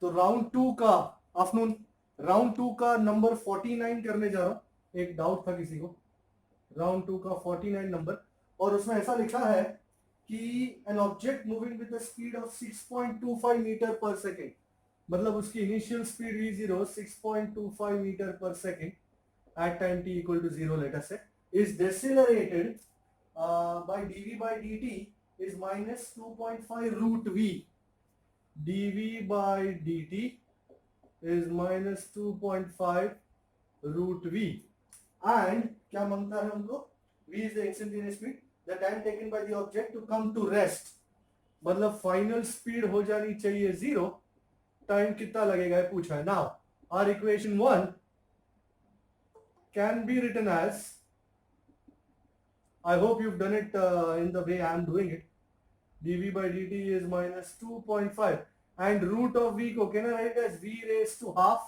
तो राउंड 2 का afternoon round 2 का नंबर 49 करने जा रहा हूं। एक डाउट था किसी को, राउंड 2 का 49 नंबर, और उसमें ऐसा लिखा है कि an object moving with the speed of 6.25 metre per second, मतलब उसकी initial speed v0 6.25 metre per second at time t equal to 0, let us say, is decelerated by dv by dt is minus 2.5 root v. dv by dt is minus 2.5 root v. And क्या मांगता है हमको? v is the instantaneous speed, the time taken by the object to come to rest, मतलब final speed हो जानी चाहिए 0, time कितना लगेगा है पूछा है। Now our equation 1 can be written as, I hope you've done it in the way I am doing it, dv by dt is minus 2.5 and root of v को can I write as v raised to half,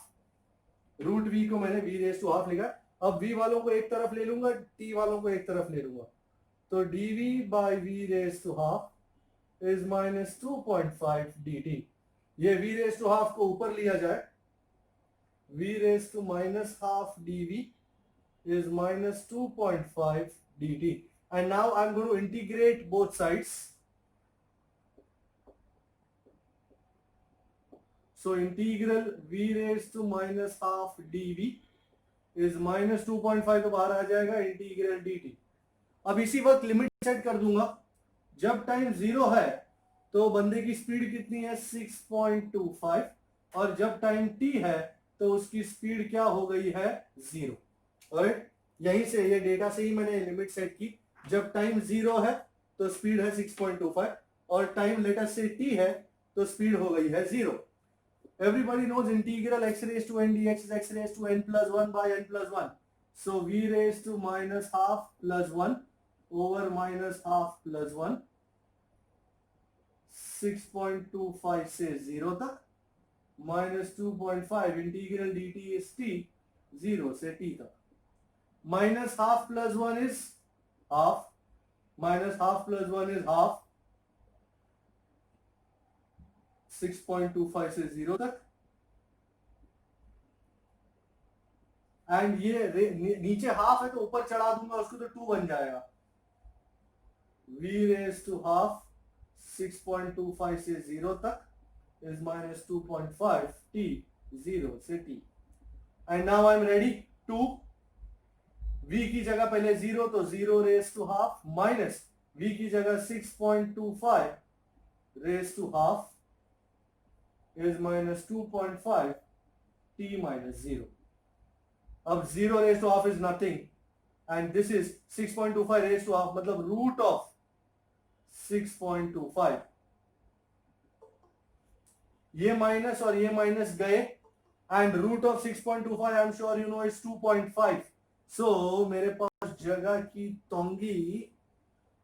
root v को मैंने v raised to half लिखा। अब v वालों को एक तरफ ले लूंगा, t वालों को एक तरफ ले लूंगा, तो dv by v raised to half is minus 2.5 dt। ये v raised to half को ऊपर लिया जाए, v raised to minus half dv is minus 2.5 dt, and now I'm going to integrate both sides. So integral v raised to minus half dv is minus 2.5 तो बाहर आ जाएगा integral dt। अब इसी वक्त लिमिट सेट कर दूंगा, जब time 0 है तो बंदे की स्पीड कितनी है 6.25, और जब टाइम t है तो उसकी स्पीड क्या हो गई है 0। राइट, यहीं से ये डेटा से ही मैंने लिमिट सेट की, जब टाइम 0 है तो स्पीड है 6.25 और टाइम लेटर से t है तो स्पीड हो गई है 0। Everybody knows integral x raised to n dx is x raised to n plus 1 by n plus 1, so v raised to minus half plus 1 over minus half plus 1, 6.25 से 0 तक, minus 2.5 integral dt is t, 0 से t तक, minus half plus 1 is half, minus half plus 1 is half, 6.25 से 0 तक, and ये नीचे half है तो ऊपर चढ़ा दूंगा उसको तो 2 बन जाएगा, v raised to half 6.25 से 0 तक is minus 2.5 t, 0 से t, and now I'm ready to v की जगह पहले 0 तो 0 raised to half minus v की जगह 6.25 raised to half is minus 2.5 t minus 0। अब 0 raised to half is nothing and this is 6.25 raised to half, मतलब root of 6.25, ये minus और ये माइनस गए and root of 6.25 I'm sure you know is 2.5, so मेरे पास जगह की तोंगी,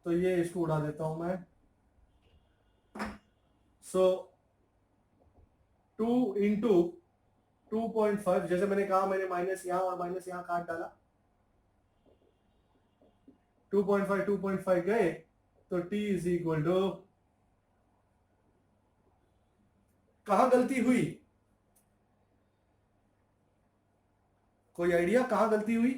तो ये इसको उड़ा देता हूं मैं, so 2 into 2.5, जैसे मैंने कहा मैंने माइनस यहां और माइनस यहां काट डाला, 2.5 गए तो t इज इक्वल टू, कहां गलती हुई, कोई आइडिया कहां गलती हुई?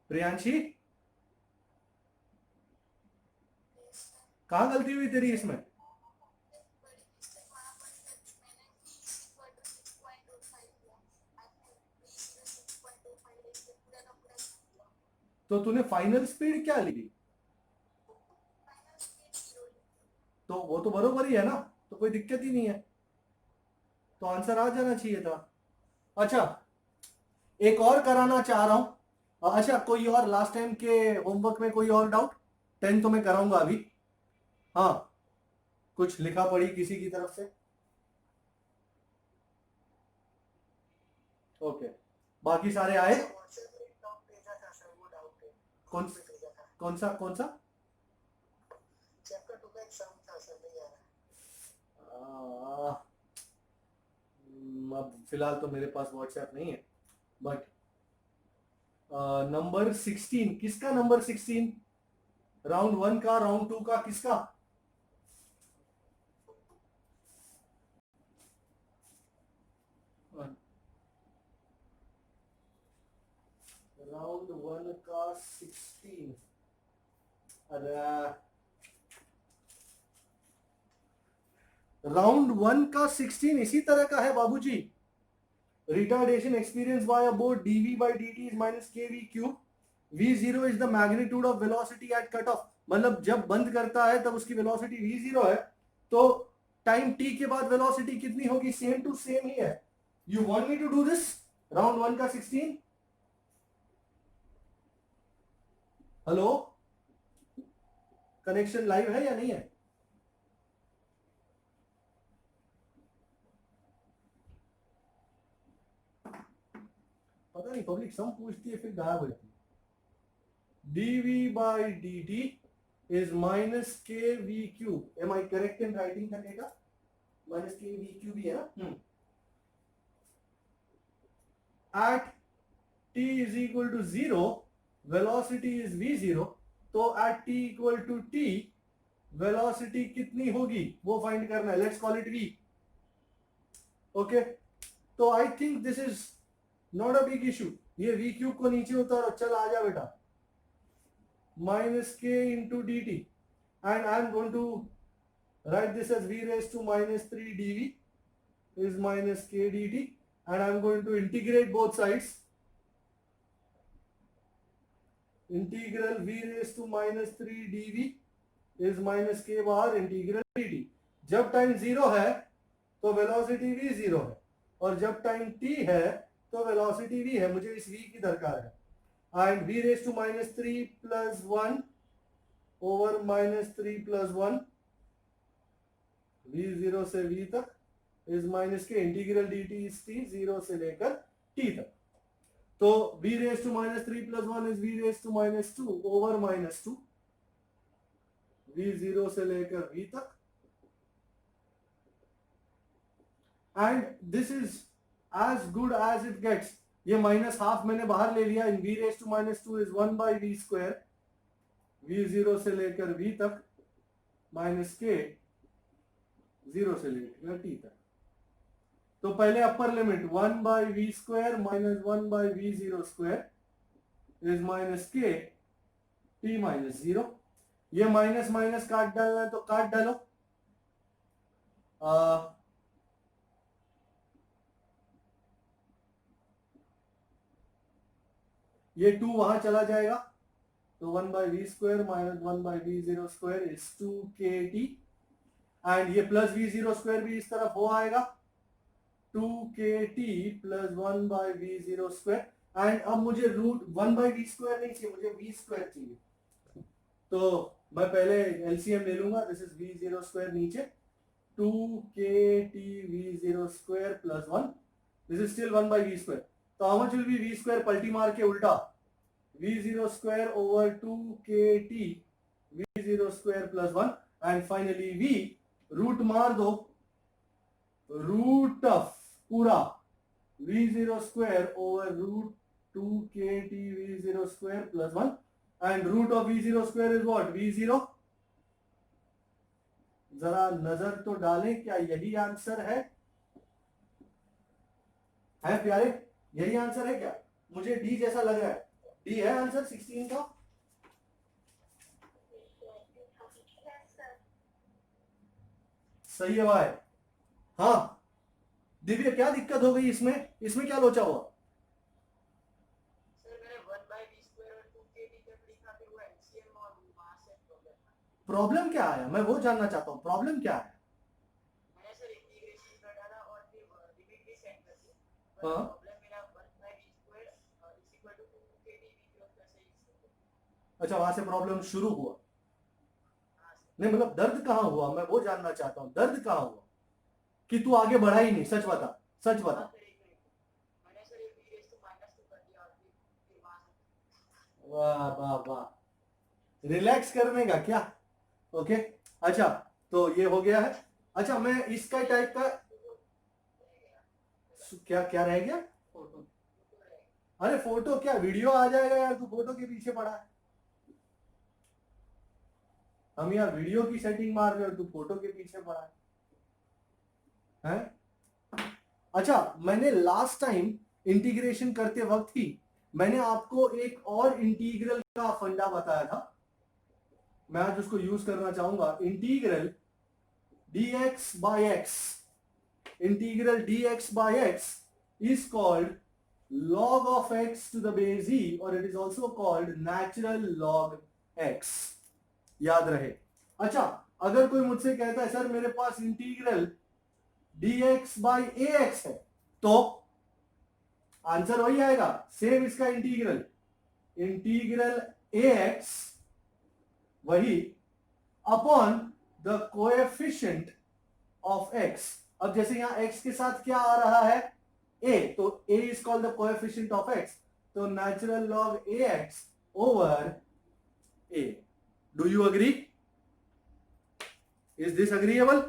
प्रियांशी कहां गलती हुई तेरी इसमें? तो तूने फाइनल स्पीड क्या ली? तो वो तो बरोबर ही है ना, तो कोई दिक्कत ही नहीं है, तो आंसर आ जाना चाहिए था। अच्छा, एक और कराना चाह रहा हूं। अच्छा, कोई और लास्ट टाइम के होमवर्क में कोई और डाउट? 10 तो मैं कराऊंगा अभी। हाँ, कुछ लिखा पढ़ी किसी की तरफ से? ओके, बाकी सारे आए? कौन सा कौन सा? अब फिलहाल तो मेरे पास व्हाट्सएप नहीं है, बट नंबर 16 किसका? नंबर 16 राउंड 1 का, राउंड 2 का किसका? राउंड 1 का 16, अरे राउंड 1 का 16 इसी तरह का है बाबूजी। Retardation experience by a boat dv by dt is minus kv cube, v0 is the magnitude of velocity at cut off। मतलब जब बंद करता है तब उसकी वेलोसिटी v0 है, तो टाइम t के बाद वेलोसिटी कितनी होगी? सेम टू सेम ही है। You want me to do this round 1 का 16? हेलो, कनेक्शन लाइव है या नहीं है? पता नहीं, पब्लिक सम पूछती है फिर गायब हो जाती है। dv by dt is minus kv cube। am I correct in writing करेगा? minus kv cube ही है ना। at t is equal to 0 velocity is v0, तो at t equal to t velocity कितनी होगी वो फाइंड करना है। Let's call it v। Okay, तो I think this is not a big issue. ये v क्यूब को नीचे उतारो, चल आ जा बेटा, minus k into d t, and I am going to write this as v raise to minus 3 dv is minus k dt, and I am going to integrate both sides। Integral v raise to minus 3 dv is minus k बाहर, integral dt। जब time 0 है तो velocity v0 है, और जब time t है तो velocity v है। मुझे इस v की दरकार है। And v raise to minus 3 plus 1 over minus 3 plus 1, v0 से v तक is minus k, integral dt is t, 0 से लेकर t तक। तो v raise to minus 3 plus 1 is v raise to minus 2 over minus 2, v0 से लेकर v तक। And this is as good as it gets. ये minus half मैंने बाहर ले लिया। इन v raise to minus 2 is 1 by v square, v0 से लेकर v तक, माइनस के 0 से लेकर t तक। तो पहले upper limit 1 by we square minus 1 by v0 square is minus k t minus 0। ये माइनस माइनस काट डालना है तो काट डालो। ये 2 वहां चला जाएगा, तो 1 by we square minus 1 by v0 square is 2kt, and ये प्लस v0 स्क्वायर भी इस तरफ हो आएगा, 2kt plus 1 by v0 square. And अब मुझे रूट 1 बाई वी स्क्वायर नहीं चाहिए, मुझे v स्क्वायर चाहिए। तो मैं पहले एलसीएम ले लूंगा। दिस इज v0 स्क्वायर नीचे, 2kt v0 square plus 1, this is still 1 by we square. तो how much will be v square? पलटी मार के उल्टा, v0 square over 2kt v0 square plus 1, and finally v root मार दो, root of पूरा v0 square over root 2kt v0 square plus 1, and root of v0 square is what? v0। जरा नजर तो डालें, क्या यही आंसर है प्यारे? यही आंसर है क्या? मुझे डी जैसा लग रहा है। डी है आंसर 16 का? सही है भाई। हाँ दिव्या, क्या दिक्कत हो गई इसमें? इसमें क्या लोचा हुआ? प्रॉब्लम क्या आया? मैं वो जानना चाहता हूँ, प्रॉब्लम क्या है? हाँ अच्छा, वहां से प्रॉब्लम शुरू हुआ? नहीं मतलब दर्द कहाँ हुआ, मैं वो जानना चाहता हूँ। दर्द कहाँ हुआ कि तू आगे बढ़ा ही नहीं? सच बता, सच बता। वाह वाह वाह, रिलैक्स करने का क्या? ओके अच्छा, तो ये हो गया है। अच्छा, मैं इसका टाइप का क्या क्या रह गया? फोटो? अरे फोटो क्या, वीडियो आ जाएगा यार, तू फोटो के पीछे पड़ा है। हम यार वीडियो की सेटिंग मार रहे हो, तू फोटो के पीछे पड़ा है, हैं? अच्छा, मैंने लास्ट टाइम इंटीग्रेशन करते वक्त ही मैंने आपको एक और इंटीग्रल का फंडा बताया था, मैं आज उसको यूज करना चाहूंगा। Integral dx by x, integral dx by x is called log of x to the base e, or it is also called natural log x, याद रहे। अच्छा, अगर कोई मुझसे कहता है सर मेरे पास इंटीग्रल dx by ax है, तो आंसर वही आएगा, सेम इसका इंटीग्रल, इंटीग्रल ax वही upon the coefficient of x। अब जैसे यहां x के साथ क्या आ रहा है, a, तो a is called the coefficient of x, तो natural log ax over a। Do you agree? Is this agreeable?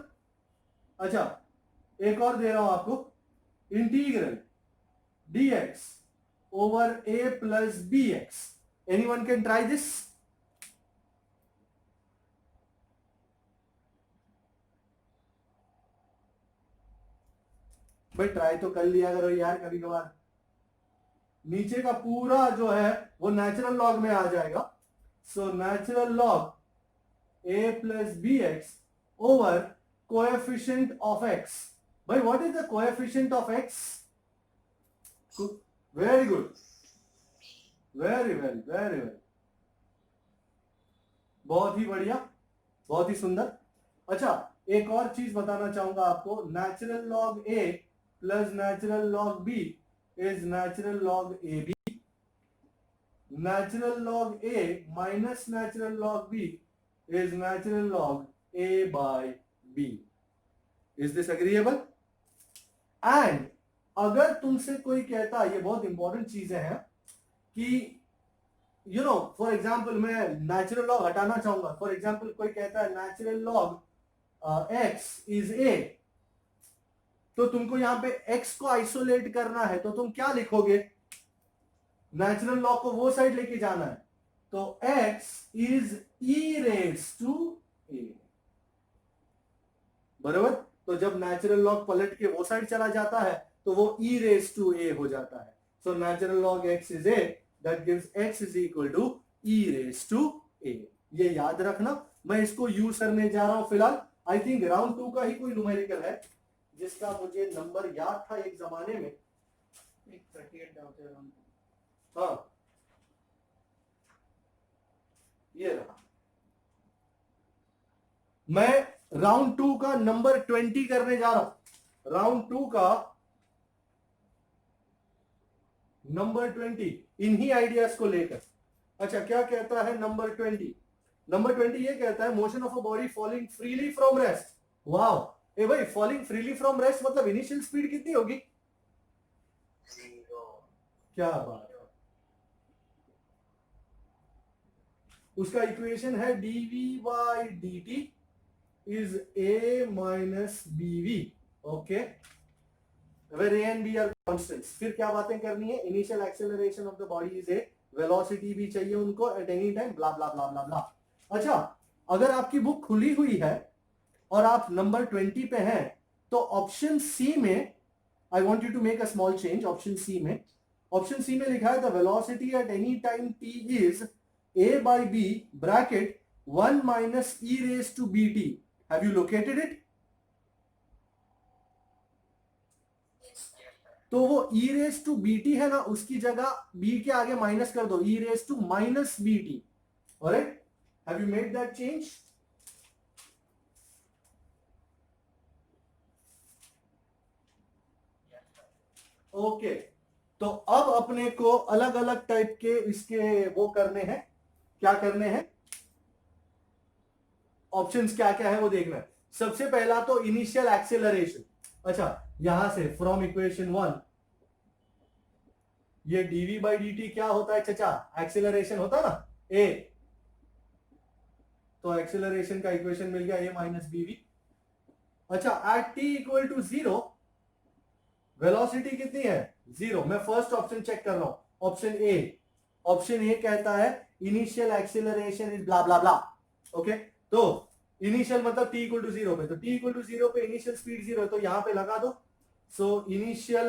अच्छा, एक और दे रहा हूं आपको, integral dx over a plus bx। Anyone can try this? भाई ट्राई तो कर लिया करो यार कभी कभार। नीचे का पूरा जो है वो नेचुरल लॉग में आ जाएगा। So natural log a plus B X over coefficient of x। भाई what is the coefficient of x? Very good, very very very very, बहुत ही बढ़िया, बहुत ही सुंदर। अच्छा, एक और चीज बताना चाहूंगा आपको, natural log a plus natural log b is natural log A B. Natural log a minus natural log b is natural log a by b। Is this agreeable? And अगर तुमसे कोई कहता है, ये बहुत इंपॉर्टेंट चीजें हैं कि यू नो फॉर एग्जाम्पल मैं नेचुरल लॉग हटाना चाहूंगा, फॉर एग्जाम्पल कोई कहता है natural log x is a, तो तुमको यहां पे x को आइसोलेट करना है, तो तुम क्या लिखोगे? नेचुरल लॉग को वो साइड लेके जाना है, तो x is e raise to a, बराबर। तो जब नेचुरल लॉग पलट के वो साइड चला जाता है तो वो e रेज टू a हो जाता है। So natural log x is a, that gives x is equal to e raise to a। ये याद रखना, मैं इसको यूज करने जा रहा हूं फिलहाल। आई थिंक राउंड 2 का ही कोई न्यूमेरिकल है जिसका मुझे नंबर याद था एक जमाने में, एक 38 डाउट है राउंड। हाँ, ये रहा। मैं राउंड 2 का नंबर 20 करने जा रहा हूं। राउंड 2 का नंबर 20 इन्हीं आइडियाज को लेकर। अच्छा, क्या कहता है नंबर 20? नंबर 20 ये कहता है motion of a body falling freely from rest. Wow, ए भाई, फॉलिंग फ्रीली फ्रॉम रेस्ट मतलब इनिशियल स्पीड कितनी होगी? क्या बात है, उसका इक्वेशन है dv by dt is a minus bv। Okay, where a and b are constants। फिर क्या बातें करनी है? Initial acceleration of the body is a, velocity भी चाहिए उनको एट एनी टाइम, ब्ला ब्ला ब्ला ब्ला ब्ला। अच्छा, अगर आपकी बुक खुली हुई है और आप नंबर 20 पे हैं, तो ऑप्शन सी में I want you to make a small change. Option C में लिखा है the velocity at any time t is a by b bracket 1 minus e raised to bt। have you located it? तो वो e raised to bt है ना, उसकी जगह b के आगे माइनस कर दो, e raised to minus bt। alright, have you made that change? Okay, तो अब अपने को अलग अलग टाइप के इसके वो करने हैं। क्या करने हैं? ऑप्शंस क्या क्या है वो देखना है। सबसे पहला तो इनिशियल एक्सेलरेशन। अच्छा, यहां से फ्रॉम इक्वेशन 1 ये dv बाई dt क्या होता है चचा? एक्सेलरेशन होता ना a, तो एक्सेलरेशन का इक्वेशन मिल गया a माइनस bv। अच्छा, at t equal to 0 velocity कितनी है? 0। मैं फर्स्ट ऑप्शन चेक कर रहा हूं, ऑप्शन ए। ऑप्शन ए कहता है initial acceleration is blah blah blah. Okay, तो इनिशियल मतलब t इक्वल टू 0 पे, तो t इक्वल टू 0 पे इनिशियल स्पीड 0 है, तो यहां पे लगा दो। So initial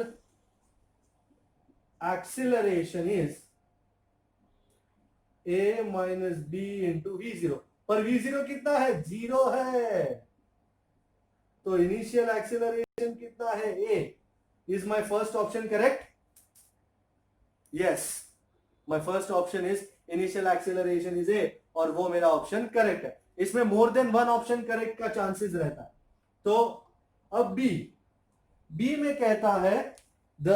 acceleration is A minus B into v zero, पर वी जीरो कितना है, 0 है, तो इनिशियल एक्सेलरेशन कितना है, A. Is my first option correct? Yes, my first option is initial acceleration is A, और वो मेरा ऑप्शन करेक्ट है। इसमें more than one option correct का चांसेस रहता है। तो अब बी में कहता है the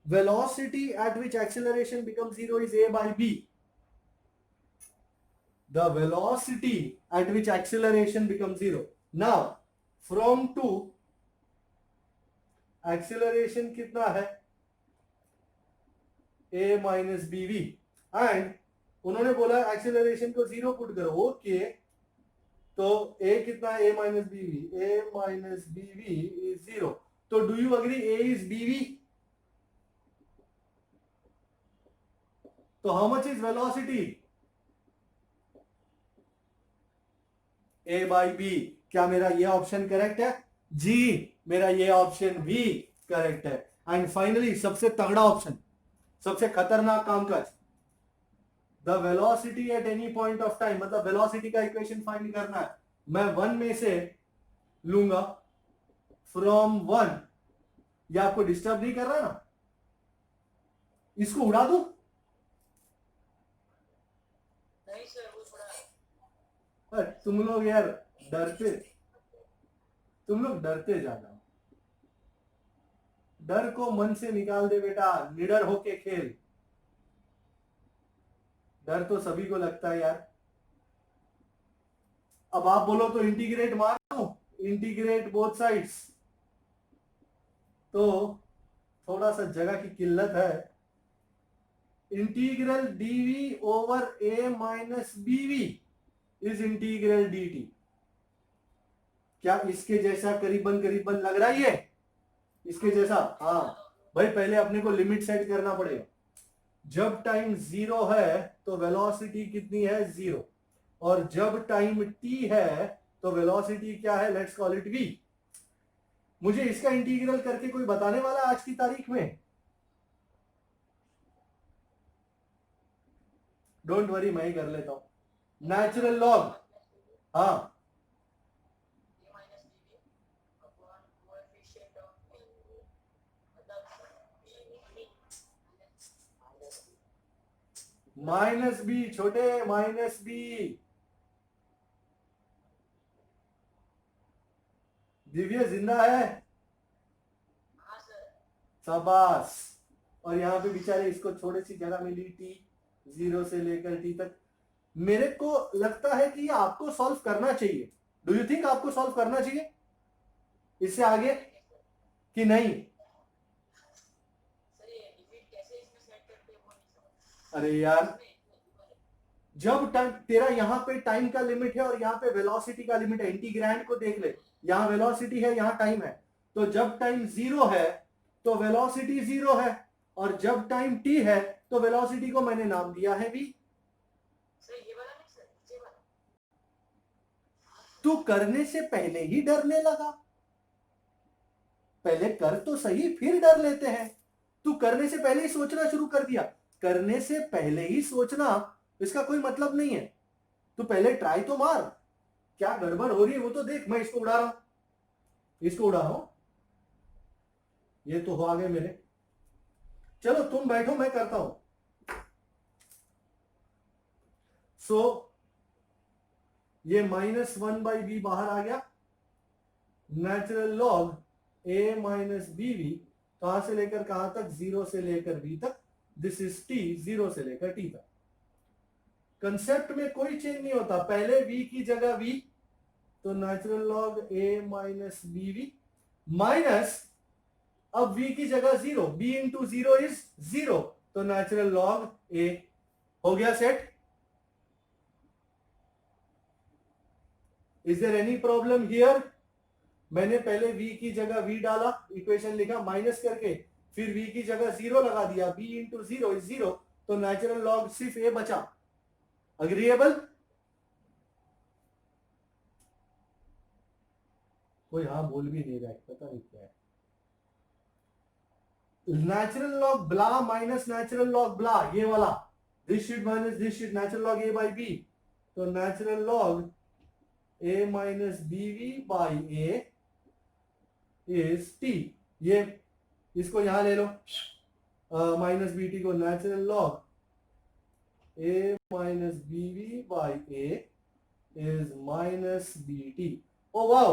velocity at which acceleration become zero is A by B. The velocity at which acceleration becomes zero. Now, from 2, acceleration कितना है, a minus bv, and उन्होंने बोला acceleration को जीरो पुट करो, ओके, तो a कितना है, a minus bv is zero. तो do you agree a is bv? तो how much is velocity? A by B. क्या मेरा ये ऑप्शन करेक्ट है? जी, मेरा ये ऑप्शन भी करेक्ट है। एंड फाइनली सबसे तगड़ा ऑप्शन, सबसे खतरनाक कामकाज, the velocity at any point of time, मतलब वेलोसिटी का इक्वेशन फाइंड करना है। मैं 1 में से लूंगा, फ्रॉम 1, ये आपको डिस्टर्ब नहीं कर रहा ना, इसको उड़ा दू? नहीं सर, वो थोड़ा, तुम लोग यार डरते, तुम लोग डरते ज्यादा। डर को मन से निकाल दे बेटा, निडर होके खेल। डर तो सभी को लगता है यार। अब आप बोलो तो इंटीग्रेट मार दो, इंटीग्रेट बोथ साइड्स, तो थोड़ा सा जगह की किल्लत है। इंटीग्रल डीवी ओवर ए माइनस बीवी इज इंटीग्रल dt। क्या इसके जैसा करीबन करीबन लग रहा है ये? इसके जैसा? हाँ भाई, पहले अपने को लिमिट सेट करना पड़ेगा। जब टाइम 0 है तो वेलोसिटी कितनी है, 0, और जब टाइम t है तो वेलोसिटी क्या है, लेट्स कॉल इट v। मुझे इसका इंटीग्रल करके कोई बताने वाला आज की तारीख में? डोंट वरी, मैं ही कर लेता हूं। नेचुरल लॉग, हाँ, माइनस बी छोटे, माइनस बी। दिव्य जिंदा है? शाबाश। और यहाँ पे बेचारे इसको छोटी सी जगह मिली, टी 0 से लेकर टी तक। मेरे को लगता है कि ये आपको सॉल्व करना चाहिए। डू यू थिंक आपको सॉल्व करना चाहिए इससे आगे कि नहीं? अरे यार, जब टाइम तेरा यहाँ पे टाइम का लिमिट है और यहाँ पे वेलोसिटी का लिमिट है, इंटीग्रैंड को देख ले, यहाँ वेलोसिटी है, यहाँ टाइम है, तो जब टाइम 0 है तो वेलोसिटी 0 है, और जब टाइम t है तो वेलोसिटी को मैंने नाम दिया है v। तू करने से पहले ही डरने लगा। पहले कर तो सही, फिर डर लेते हैं। तू करने से पहले ही सोचना शुरू कर दिया। करने से पहले ही सोचना, इसका कोई मतलब नहीं है। तू पहले ट्राई तो मार, क्या गड़बड़ हो रही है वो तो देख। मैं इसको उड़ा रहा हूं, इसको उड़ा रहा हूं, ये तो हो आगे मेरे। चलो तुम बैठो, मैं करता हूं। सो ये -1/v बाहर आ गया। Natural log a minus B V, कहां से लेकर कहां तक, 0 से लेकर v तक। दिस इज t, 0 से लेकर t तक। कंसेप्ट में कोई चेंज नहीं होता, पहले v की जगह v, तो natural log a minus B V, minus अब v की जगह 0, b इंटू 0 इज 0, तो नेचुरल लॉग a। हो गया सेट? Is there any problem here? मैंने पहले v की जगह v डाला, इक्वेशन लिखा माइनस करके, फिर v की जगह 0 लगा दिया, b इंटू 0 इज 0, तो नेचुरल लॉग सिर्फ a बचा। अग्रीएबल? कोई हाँ बोल भी नहीं रहा है, पता नहीं क्या है। Natural log blah minus natural log blah, ये वाला this sheet minus this sheet, natural log A by B, तो natural log A minus B we by A is t. ये इसको यहां ले लो, माइनस बी टी को, natural log A minus B we by A is minus B t. Oh wow,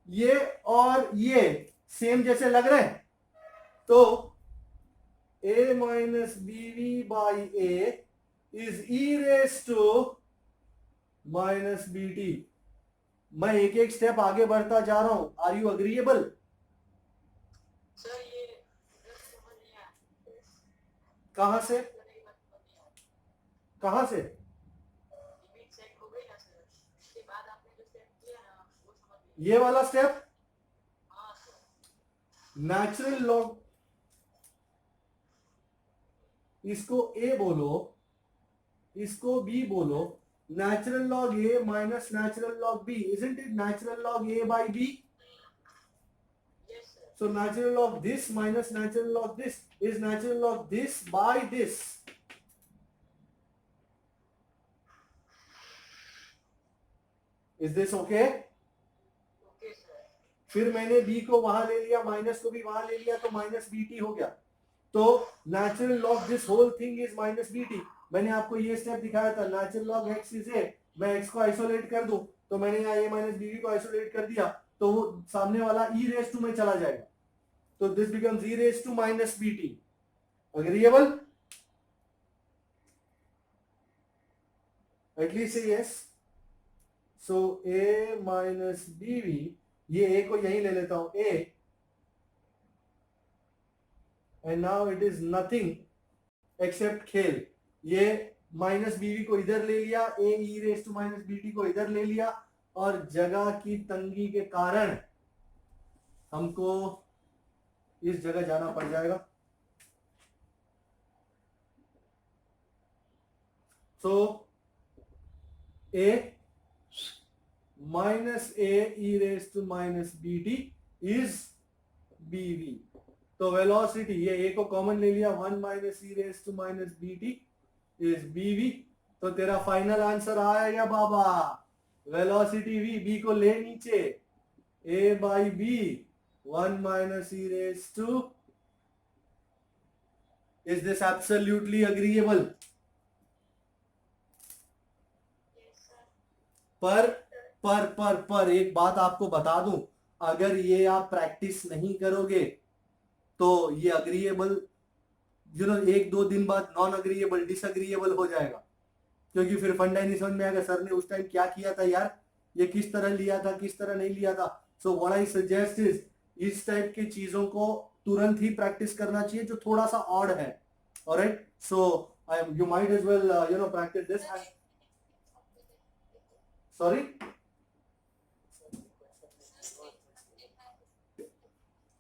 ये और ये सेम जैसे लग रहे हैं, तो a minus B we by A is e raise to minus B T. मैं एक एक स्टेप आगे बढ़ता जा रहा हूं, आर यू अग्रीएबल? सर ये कहां से कहां से? लिमिट सेट हो गई ना सर, उसके बाद आपने जो स्टेप किया ना वो समझ गए। ये वाला स्टेप, हाँ सर, नेचुरल लॉग, इसको ए बोलो, इसको बी बोलो, natural log A minus natural log B, isn't it natural log A by B? Yes sir, So natural log this minus natural log this is natural log this by this. Is this okay? Okay sir, फिर मैंने b को वहां ले लिया, minus को भी वहां ले लिया, तो माइनस बी टी हो गया। तो natural log this whole thing is minus B T. मैंने आपको ये स्टेप दिखाया था, natural log X is A, मैं एक्स को आइसोलेट कर दूं, तो मैंने यहाँ ए माइनस बी को आइसोलेट कर दिया, तो वो सामने वाला ई रेस टू में चला जाएगा, तो this becomes e raised to minus bt. Agreeable? At least say yes. So a minus bv, ये a को यहीं ले लेता हूं, a, and now it is nothing except खेल। ये माइनस बीवी को इधर ले लिया, a e raised to minus bt को इधर ले लिया, और जगह की तंगी के कारण हमको इस जगह जाना पड़ जाएगा। तो a minus A e raise to minus B T is B V. तो वेलोसिटी, ये a को कॉमन ले लिया, 1 minus e raise to minus B T is B V. तो तेरा फाइनल आंसर आएगा बाबा, वेलोसिटी v, b को ले नीचे, a by B 1 minus e raised to, is this absolutely agreeable? Yes sir, पर एक बात आपको बता दूं, अगर ये आप प्रैक्टिस नहीं करोगे तो ये अग्रीएबल एक दो दिन बाद नॉन अग्रीएबल, डिसअग्रीएबल हो जाएगा, क्योंकि फिर फंडा नहीं समझ में आएगा सर ने उस टाइम क्या किया था यार, ये किस तरह लिया था, किस तरह नहीं लिया था। So what I suggest is, इस टाइप की चीजों को तुरंत ही प्रैक्टिस करना चाहिए जो थोड़ा सा ऑड है। Alright, so you might as well practice this. Sorry,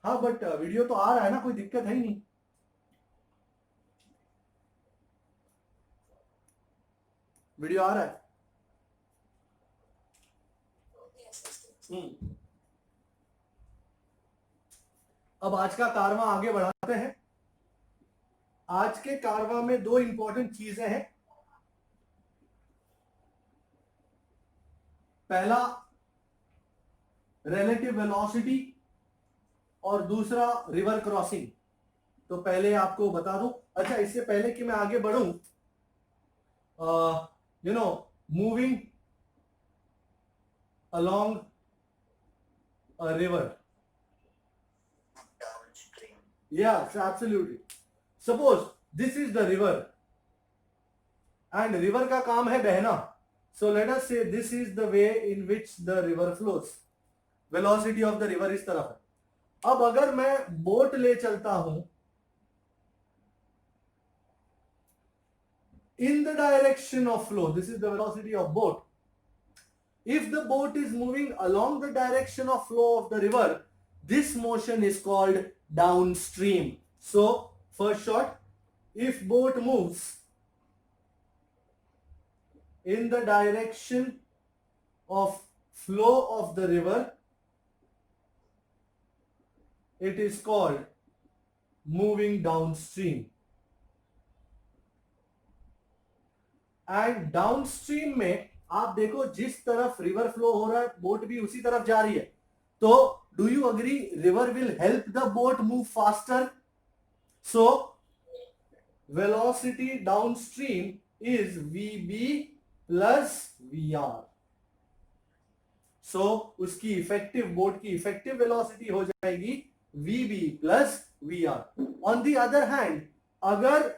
हाँ बट वीडियो तो आ रहा है ना, कोई दिक्कत है ही नहीं। वीडियो आ रहा है। अब आज का कारवां आगे बढ़ाते हैं। आज के कारवां में दो इंपॉर्टेंट चीजें हैं। पहला रिलेटिव वेलोसिटी और दूसरा रिवर क्रॉसिंग। तो पहले आपको बता दूं, अच्छा इससे पहले कि मैं आगे बढ़ूं, moving along a river. downstream. Yes, absolutely. Suppose this is the river and river का काम है बहना. So let us say this is the way in which the river flows. Velocity of the river इस तरफ है। अब अगर मैं बोट ले चलता हूं in the direction of flow, this is the velocity of boat. If the boat is moving along the direction of flow of the river, this motion is called downstream. So, first shot, if boat moves in the direction of flow of the river, it is called moving downstream. And downstream में आप देखो जिस तरफ river flow हो रहा है boat भी उसी तरफ जा रही है, तो do you agree river will help the boat move faster? So velocity downstream is VB plus VR. सो उसकी इफेक्टिव बोट की इफेक्टिव वेलोसिटी हो जाएगी VB plus VR. On the other hand अगर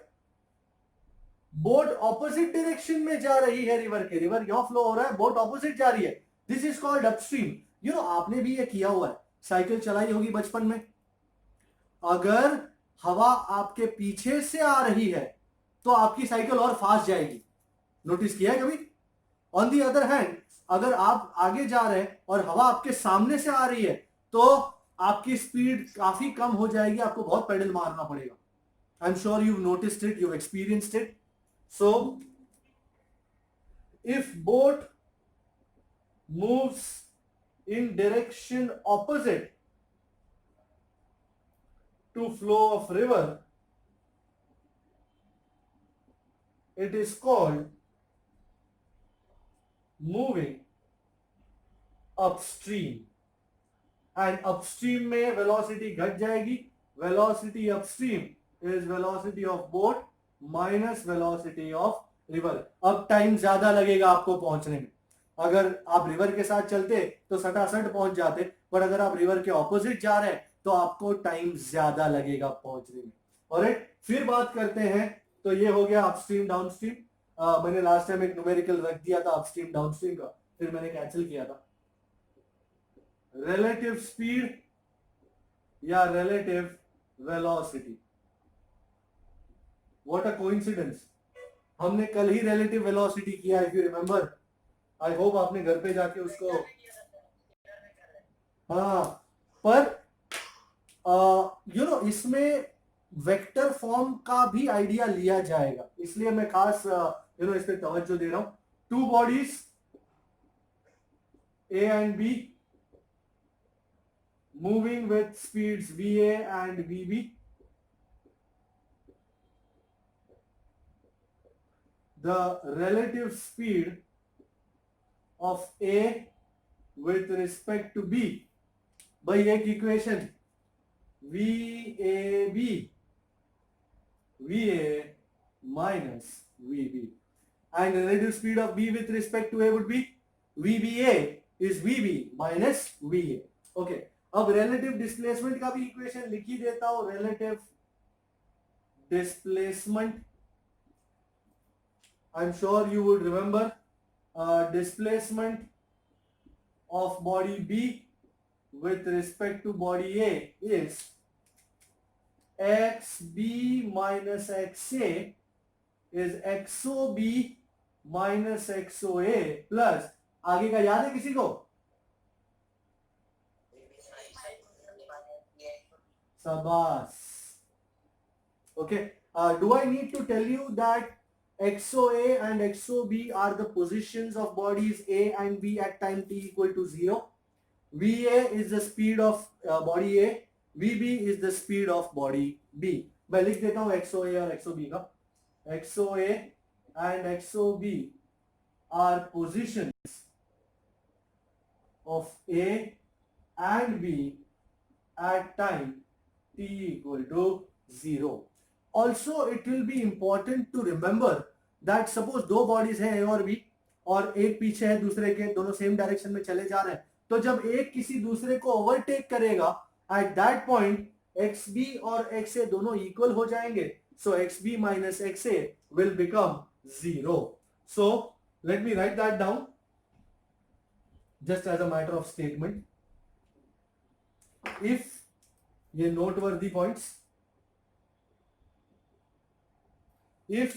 बोट ऑपोजिट डायरेक्शन में जा रही है river के, रिवर यहां फ्लो हो रहा है, बोट ऑपोजिट जा रही है, this is called upstream. You know आपने भी ये किया हुआ है, साइकिल चलाई होगी बचपन में. अगर हवा आपके पीछे से आ रही है तो आपकी साइकिल और फास्ट जाएगी. नोटिस किया है कभी? ऑन दी अदर हैंड अगर आप आगे जा रहे हैं और हवा आपके सामने से आ रही है तो आपकी स्पीड काफी कम हो जाएगी, आपको बहुत पेडल मारना पड़ेगा. I am sure you noticed it, you experienced it. So, if boat moves in direction opposite to flow of river, it is called moving upstream. And upstream में velocity घट जाएगी. Velocity upstream is velocity of boat minus velocity of river. अब time ज्यादा लगेगा आपको पहुंचने में. अगर आप रिवर के साथ चलते तो सटासट पहुंच जाते, पर अगर आप रिवर के ऑपोजिट जा रहे हैं तो आपको टाइम ज्यादा लगेगा पहुंचने में. ऑलराइट, फिर बात करते हैं. तो ये हो गया अपस्ट्रीम डाउनस्ट्रीम. मैंने लास्ट टाइम एक न्यूमेरिकल रख दिया था अपस्ट्रीम डाउनस्ट्रीम का, फिर मैंने कैंसिल किया था. रिलेटिव स्पीड या relative velocity. What a coincidence. हमने कल ही रिलेटिव वेलोसिटी किया, if you remember. I hope आपने घर पे जाके उसको, हाँ, पर यू नो इसमें वेक्टर फॉर्म का भी आइडिया लिया जाएगा, इसलिए मैं खास यू नो इस पे तवज्जो दे रहा हूं. Two bodies A and B moving with speeds VA and VB. The relative speed of A with respect to B. भाई एक equation VA minus VB, and relative speed of B with respect to A would be VBA is VB minus VA. Okay, अब relative displacement का भी equation लिख ही देता हूं. relative displacement, I'm sure you would remember, displacement of body B with respect to body A is XB minus XA is XOB minus XOA plus, आगे का याद है किसी को? शाबाश. Okay, do I need to tell you that XOA and XOB are the positions of bodies A and B at time t equal to 0. VA is the speed of body A, VB is the speed of body B. मैं लिख देता हूं XOA और XOB का. XOA and XOB are positions of A and B at time t equal to 0. Also, it will be important to remember that suppose दो bodies हैं A और B और एक पीछे है दूसरे के, दोनों सेम डायरेक्शन में चले जा रहे हैं, तो जब एक किसी दूसरे को ओवरटेक करेगा एट दैट पॉइंट XB और XA दोनों इक्वल हो जाएंगे. सो XB minus XA will become 0. So let me write that down just as a matter of statement. If ये noteworthy points, if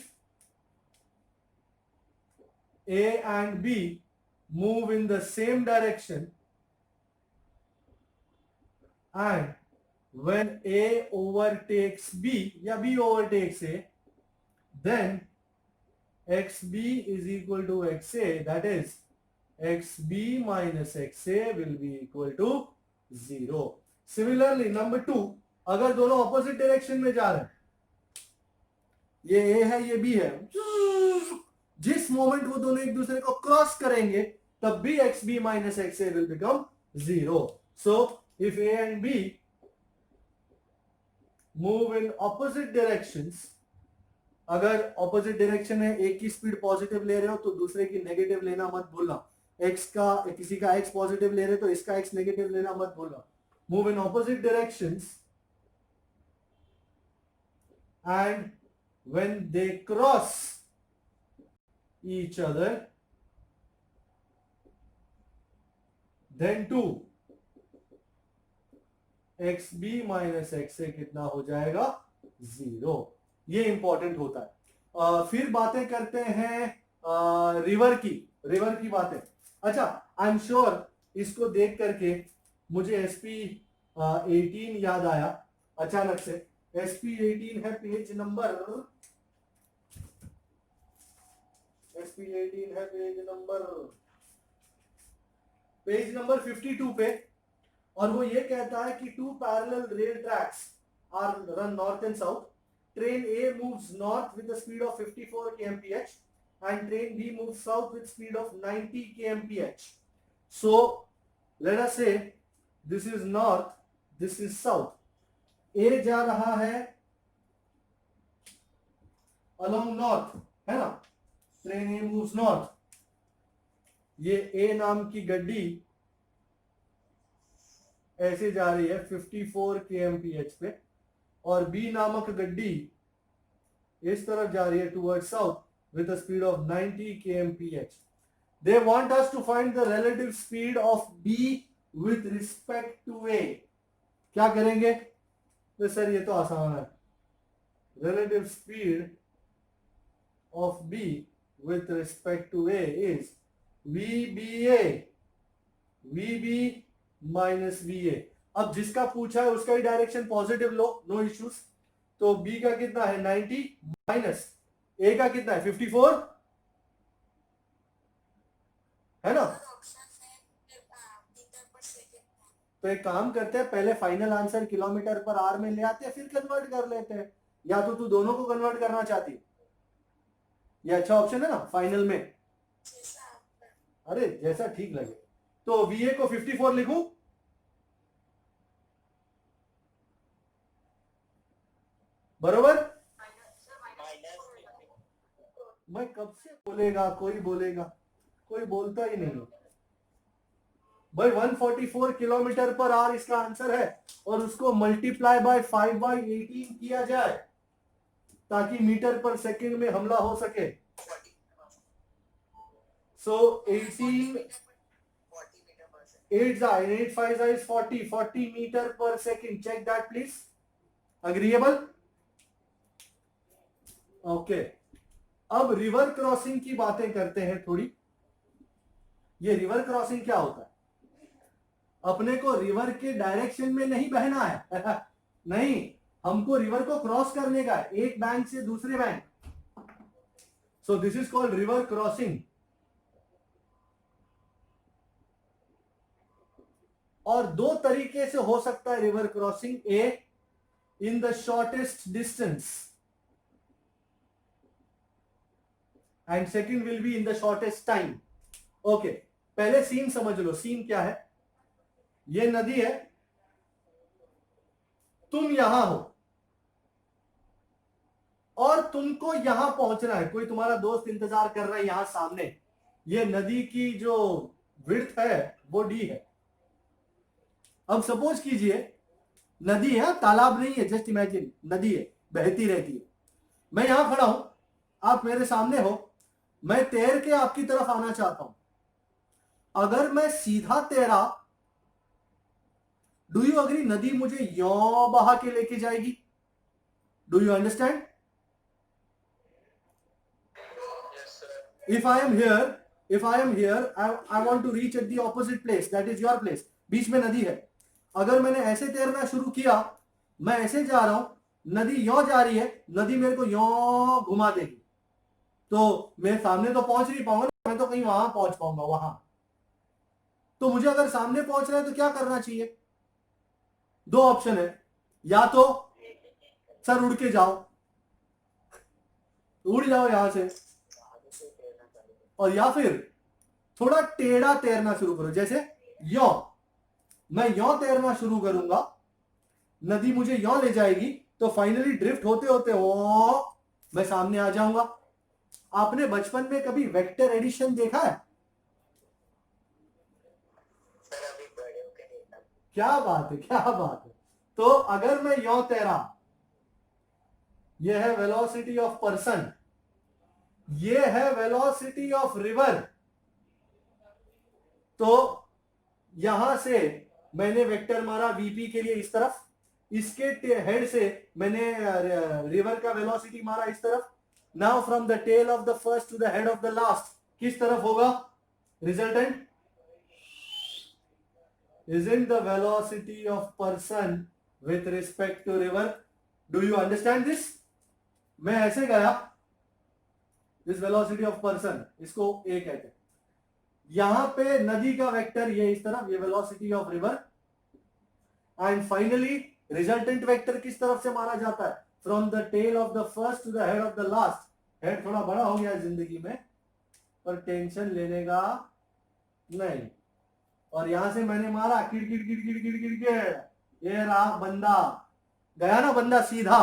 A and B move in the same direction and when A overtakes B या B overtakes A, then XB is equal to XA, that is XB minus XA will be equal to 0. Similarly, number 2, अगर दोनों opposite direction में जा रहे हैं, ये A है ये B है, जिस मोमेंट वो दोनों एक दूसरे को क्रॉस करेंगे तब भी X B minus X A will become 0. So if A and B move in opposite directions, अगर ऑपोजिट डायरेक्शन है, एक की स्पीड पॉजिटिव ले रहे हो तो दूसरे की नेगेटिव लेना मत भूलना. एक्स का किसी का एक्स पॉजिटिव ले रहे तो इसका एक्स नेगेटिव लेना मत भूलना. Move in opposite directions and when they cross each other, then 2 xb minus xa कितना हो जाएगा 0. ये इंपॉर्टेंट होता है. फिर बातें करते हैं रिवर की बातें. अच्छा, आई एम श्योर इसको देख करके मुझे एसपी 18 याद आया अचानक से. एसपी 18 है पेज नंबर, एसपी 18 है पेज नंबर 52 पे. और वो ये कहता है कि 2 parallel rail tracks are run north and south. Train A moves north with a speed of 54 kmph and train B moves south with speed of 90 kmph. So let us say this is north, this is south. A जा रहा है along north, है ना. Train A moves north. ये A नाम की गड्डी ऐसे जा रही है 54 kmph पे, और B नामक गड्डी इस तरफ जा रही है toward south with a speed of 90 kmph. They want us to find the relative speed of B with respect to A. क्या करेंगे? तो सर ये तो आसान है. Relative speed of B with respect to A is VB minus VA. अब जिसका पूछा है उसका ही डायरेक्शन पॉजिटिव लो, नो इश्यूज. तो B का कितना है 90 माइनस A का कितना है 54, है ना. तो एक काम करते हैं, पहले final answer kilometre per our में ले आते हैं, फिर कन्वर्ट कर लेते हैं. या तो तू दोनों को कन्वर्ट करना चाहती है, ये अच्छा ऑप्शन है ना फाइनल में. अरे जैसा ठीक लगे. तो VA को 54 लिखूं, बरोबर. मैं कब से बोलेगा, कोई बोलेगा, कोई बोलता ही नहीं भाई. 144 किलोमीटर पर आवर इसका आंसर है, और उसको मल्टीप्लाई बाय 5/18 किया जाए ताकि मीटर पर सेकंड में हमला हो सके. सो 18 8 5 is 40 metre per second. Check that please. Agreeable? Okay. अब रिवर क्रॉसिंग की बातें करते हैं थोड़ी. ये रिवर क्रॉसिंग क्या होता है? अपने को रिवर के डायरेक्शन में नहीं बहना है नहीं, हमको रिवर को क्रॉस करने का है, एक बैंक से दूसरे bank. So this is called river crossing. और दो तरीके से हो सकता है river crossing. A, in the shortest distance, and second will be in the shortest time. Okay, पहले सीन समझ लो. सीन क्या है? ये नदी है, तुम यहां हो और तुमको यहां पहुंचना है. कोई तुम्हारा दोस्त इंतजार कर रहा है यहां सामने. ये नदी की जो विड्थ है वो D है. अब सपोज कीजिए नदी है, तालाब नहीं है, जस्ट इमेजिन नदी है, बहती रहती है. मैं यहां खड़ा हूं, आप मेरे सामने हो, मैं तैर के आपकी तरफ आना चाहता हूं. अगर मैं सीधा तैरा, डू यू अग्री, नदी मुझे यों बहा के लेके जाएगी. Do you understand? If I am here, I want to reach at the opposite place, that is your place. बीच में नदी है. अगर मैंने ऐसे तैरना शुरू किया, मैं ऐसे जा रहा हूं, नदी यों जा रही है, नदी मेरे को यों घुमा देगी, तो मैं सामने तो पहुंच नहीं पाऊंगा, मैं तो कहीं वहां पहुंच पाऊंगा वहां. तो मुझे अगर सामने पहुंचना है तो क्या करना चाहिए? दो ऑप्शन है. या तो सर उड़ के जाओ, उड़ जाओ यहां से, और या फिर थोड़ा टेढ़ा तैरना शुरू करो, जैसे यो, मैं यो तैरना शुरू करूंगा, नदी मुझे यो ले जाएगी, तो फाइनली ड्रिफ्ट होते होते ओ मैं सामने आ जाऊंगा। आपने बचपन में कभी वेक्टर एडिशन देखा है? सर अभी बड़े होके देखा। क्या बात है, क्या बात है। तो अगर मैं यो तैरा, यह है वेलोसिटी ऑफ पर्सन, ये है वेलोसिटी ऑफ रिवर, तो यहां से मैंने वेक्टर मारा वीपी के लिए इस तरफ, इसके हेड से मैंने रिवर का वेलोसिटी मारा इस तरफ। Now from the tail of the first to the head of the last किस तरफ होगा resultant? Isn't the velocity of person with respect to river? Do you understand this? मैं ऐसे गया, this velocity of person, इसको A कहते हैं। यहां पे नदी का वेक्टर ये इस तरफ, ये velocity of river, and finally resultant vector किस तरफ से मारा जाता है? From the tail of the first to the head of the last. Head थोड़ा बड़ा हो गया जिंदगी में, पर टेंशन लेने का नहीं। और यहां से मैंने मारा किड़ किड़ किड़ किड़ किड़ किड़ किड़, ये रहा बंदा, गया ना बंदा सीधा,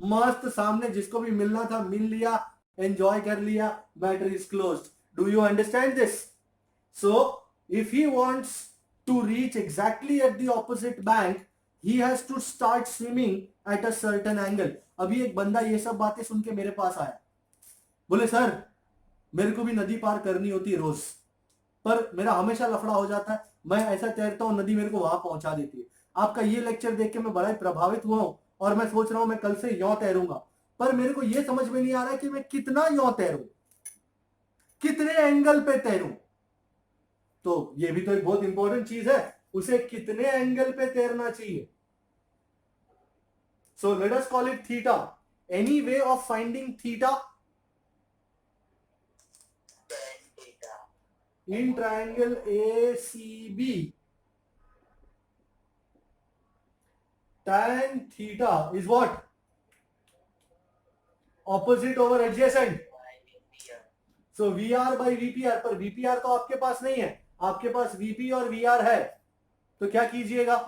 मस्त सामने, जिसको भी मिलना था मिल लिया, एंजॉय कर लिया, matter is closed. Do you understand this? So if he wants to reach exactly at the opposite bank, he has to start swimming at a certain angle। अभी एक बंदा ये सब बातें सुन के मेरे पास आया, बोले सर मेरे को भी नदी पार करनी होती है रोज, पर मेरा हमेशा लफड़ा हो जाता है, मैं ऐसा तैरता हूं नदी मेरे को वहां पहुंचा देती है। आपका ये लेक्चर देख के मैं बड़ा ही प्रभावित हुआ हूं, और मैं सोच रहा हूं मैं कल से यो तैरूंगा, पर मेरे को ये समझ में नहीं आ रहा है कि मैं कितना यो तैरूं, कितने एंगल पे तैरूं। तो ये भी तो एक बहुत इंपॉर्टेंट चीज है, उसे कितने एंगल पे तैरना चाहिए। So let us call it theta. Any way of finding theta in triangle ACB? Tan theta is what? Opposite over adjacent. So VR by VPR, पर VPR तो आपके पास नहीं है, आपके पास VP और VR है, तो क्या कीजिएगा?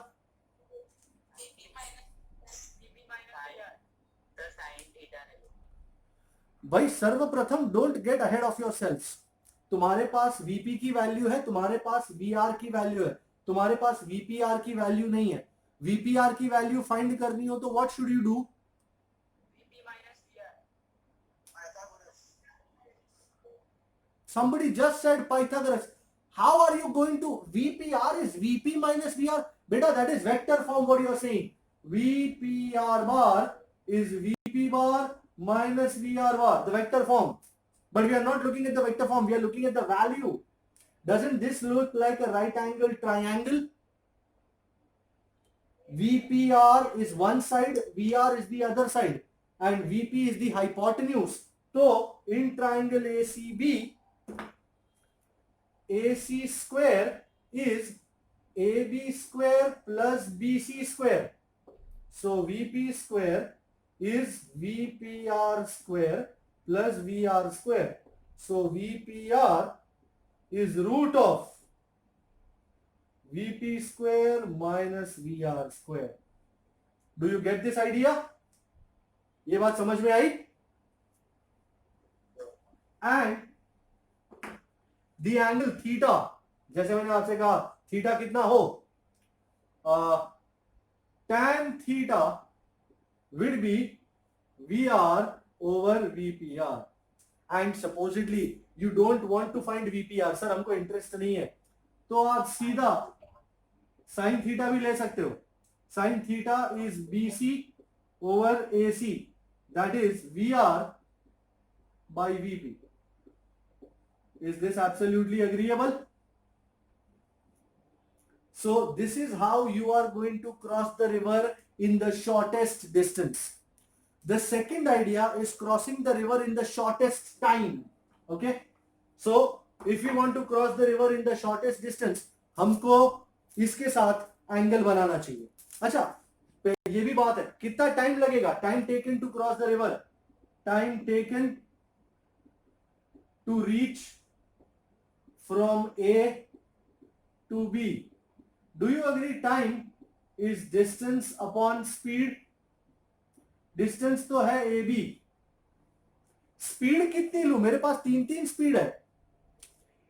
भाई सर्वप्रथम don't get ahead of your self. तुम्हारे पास VP की वैल्यू है, तुम्हारे पास VR की वैल्यू है, तुम्हारे पास VPR की वैल्यू नहीं है। VPR की वैल्यू फाइंड करनी हो तो what should you do? Somebody just said Pythagoras. How are you going to? VPR is VP minus VR. Beta, that is vector form what you are saying. VPR bar is VP bar minus VR bar, the vector form. But we are not looking at the vector form, we are looking at the value. Doesn't this look like a right angle triangle? VPR is one side, VR is the other side, and VP is the hypotenuse. So in triangle ACB, AC square is AB square plus BC square. So VP square is VPR square plus VR square. So VPR is root of VP square minus VR square. Do you get this idea? ये बात समझ में आई? And the angle theta, जैसे मैंने आपसे कहा theta कितना हो, tan theta will be VR over VPR, and supposedly you don't want to find VPR, sir हमको इंटरेस्ट नहीं है, तो आप सीधा साइन थीटा भी ले सकते हो। Sine theta is BC over AC, that is VR by VP. Is this absolutely agreeable? So this is how you are going to cross the river in the shortest distance. The second idea is crossing the river in the shortest time. Okay? So if you want to cross the river in the shortest distance, हमको इसके साथ angle बनाना चाहिए। अच्छा, ये भी बात है, कितना टाइम लगेगा? Time taken to cross the river, time taken to reach from A to B. Do you agree time is distance upon speed? Distance तो है ए बी, स्पीड कितनी लू? मेरे पास तीन तीन स्पीड है,